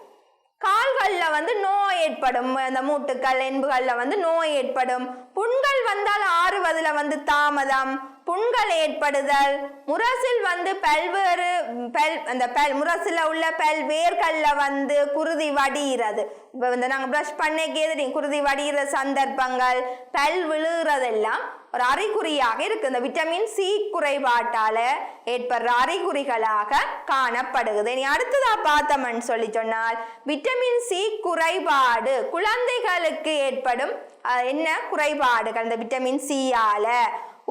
S1: கால்கள்ல வந்து நோய் ஏற்படும், அந்த மூட்டுக்கள் எலும்புகள்ல வந்து நோய் ஏற்படும். புண்கள் வந்தால் ஆறுவதுல வந்து தாமதம், புண்கள் ஏற்படுதல், முரசில் வந்து பல்வேறு முரசில உள்ள பல்வேர்கள்ல வந்து குருதி வடிகிறது. நாங்க பிரஷ் பண்ணி குருதி வடிகிற சந்தர்ப்பங்கள், பல் விழுகிறதெல்லாம் ஒரு அறிகுறியாக இருக்கு. இந்த விட்டமின் சி குறைபாட்டால ஏற்படுற அறிகுறிகளாக காணப்படுகிறது. இனி அடுத்ததா பார்த்தோம்னு சொல்லி சொன்னால் விட்டமின் சி குறைபாடு குழந்தைகளுக்கு ஏற்படும் என்ன குறைபாடுகள்? இந்த விட்டமின் சியால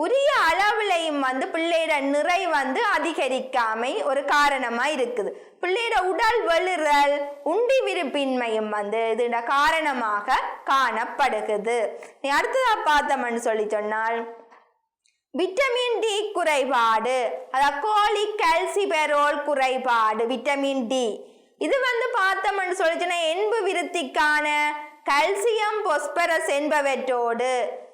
S1: உரிய அளவுலையும் வந்து பிள்ளையோட நிறை வந்து அதிகரிக்காமை ஒரு காரணமா இருக்குது. பிள்ளையோட உடல் வலுறல், உண்டி விருப்பின்மையும் வந்து இதோட காரணமாக காணப்படுகிறது. நீ அடுத்ததா பார்த்தோம்னு சொல்லி சொன்னால் விட்டமின் டி குறைபாடு, அதாவது கோலிக் கால்சிபெரோல் குறைபாடு, விட்டமின் டி. இது வந்து பார்த்தோம்னு சொல்லிச்சுன்னா எண்பு விருத்திக்கான கால்சியம், பாஸ்பரஸ் என்பவற்றோடு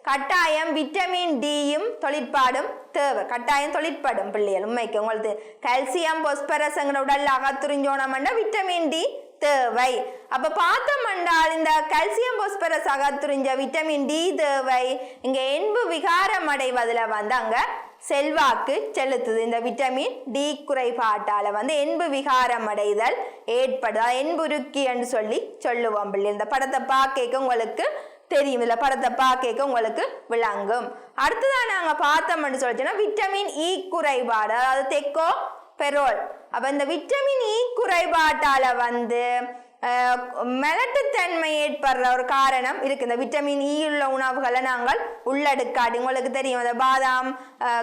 S1: கட்டாயம் விட்டமின் டியும் தொழிற்பாடும் தேவை. கட்டாயம் தொழிற்படும் பிள்ளைகள். உண்மைக்கு உங்களுக்கு கால்சியம், பாஸ்பரஸ் உடல் அகத்துறிஞ்சோனம்னா விட்டமின் டி தேவை. அப்ப பார்த்தோம்னால் இந்த கால்சியம், பாஸ்பரஸ் அகத்துறிஞ்ச விட்டமின் டி தேவை. இங்க எண்பு விகாரம் அடைவதுல வந்து அங்க செல்வாக்கு செலுத்துது. இந்த விட்டமின் டி குறைபாட்டால வந்து எண்பு விகாரம் அடைதல் ஏற்படுது. எண்புருக்கி என்று சொல்லி சொல்லுவோம் பிள்ளை. இந்த படத்தை பார்க்க உங்களுக்கு தெரியும், இதுல படத்தை பார்க்க உங்களுக்கு விளங்கும். அடுத்ததான் நாங்க பார்த்தோம்னு சொல்லிச்சோன்னா விட்டமின் இ குறைபாடு, அதாவது தெக்கோ பெரோல். அப்ப இந்த விட்டமின் இ குறைபாட்டால வந்து மெலட்டுத்தன்மை ஏற்படுற ஒரு காரணம் இருக்கு. இந்த விட்டமின் இ உள்ள உணவுகளை நாங்கள் உள்ளெடுக்காட்டி உங்களுக்கு தெரியும், இந்த பாதாம்,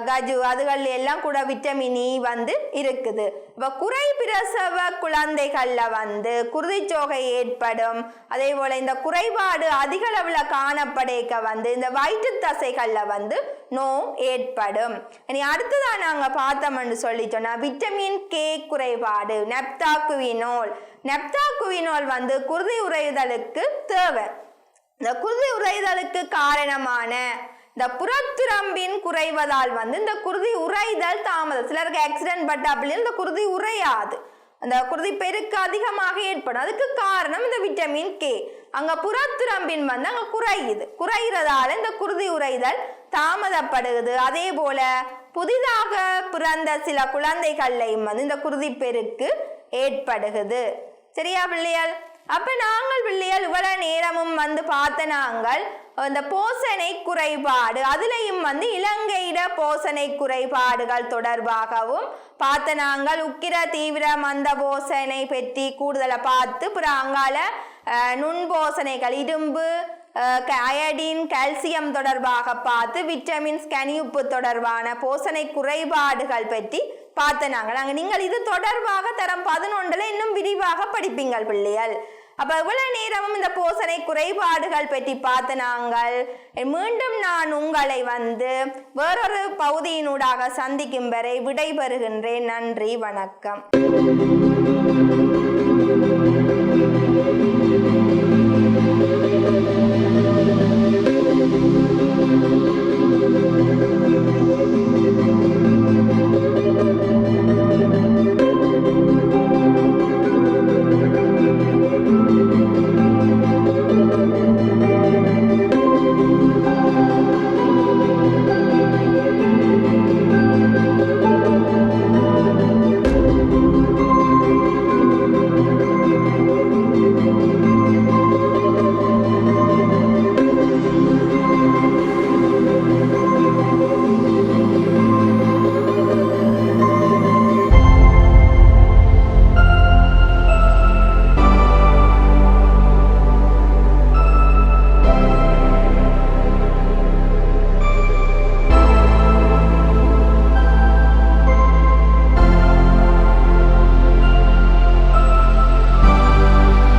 S1: கஜு அதுகள் எல்லாம் கூட விட்டமின் இ வந்து இருக்குது. இப்போ குறை பிரசவ குழந்தைகள்ல வந்து குருதிச்சோகை ஏற்படும். அதே போல இந்த குறைபாடு அதிக அளவுல காணப்படைக்க வந்து இந்த வயிற்று தசைகள்ல வந்து நோய் ஏற்படும். இனி அடுத்ததான் நாங்க பார்த்தோம்னு சொல்லி சொன்னா விட்டமின் கே குறைபாடு, நெப்தாகுவினோல். நெப்தாகுவினோல் வந்து குருதி உறைதலுக்கு தேவை. இந்த குருதி உறைதலுக்கு காரணமான இந்த புறத்துரம்பின் குறைவதால் வந்து இந்த குருதி உறைதல் தாமதம். சிலருக்கு ஆக்சிடென்ட் பட்ட அப்படின்னு இந்த குருதி உறையாது, அந்த குருதி பெருக்கு அதிகமாக ஏற்படும். அதுக்கு காரணம் இந்த விட்டமின் கே. அங்க புறத்துரம்பின் வந்து அங்க குறைகிறதால இந்த குருதி உறைதல் தாமதப்படுகிறது. அதே போல புதிதாக பிறந்த சில குழந்தைகள்லையும் வந்து இந்த குருதி பெருக்கு ஏற்படுகிறது. சரியா பிள்ளைகள்? அப்ப நாங்கள் பிள்ளைகள் இவ்வளவு நேரமும் வந்து பார்த்த நாங்கள் இந்த போசனை குறைபாடு, அதுலயும் வந்து இலங்கையிட போசனை குறைபாடுகள் தொடர்பாகவும் பார்த்த நாங்கள். உக்கிர தீவிர மந்த போசனை பற்றி கூடுதலை பார்த்து பிறகு அங்கால நுண்போசனைகள் இரும்பு, அயடின், கால்சியம் தொடர்பாக பார்த்து விட்டமின்ஸ், கனியுப்பு தொடர்பான போசனை குறைபாடுகள் பற்றி பார்த்த நாங்கள். நீங்கள் இது தொடர்பாக தரம் 11 இன்னும் விரிவாக படிப்பீங்கள் பிள்ளைகள். அப்ப இவ்வளவு நேரமும் இந்த போசனை குறைபாடுகள் பற்றி பார்த்து நாங்கள் மீண்டும் நான் உங்களை வேறொரு பகுதியினூடாக சந்திக்கும் வரை விடைபெறுகின்றேன். நன்றி, வணக்கம்.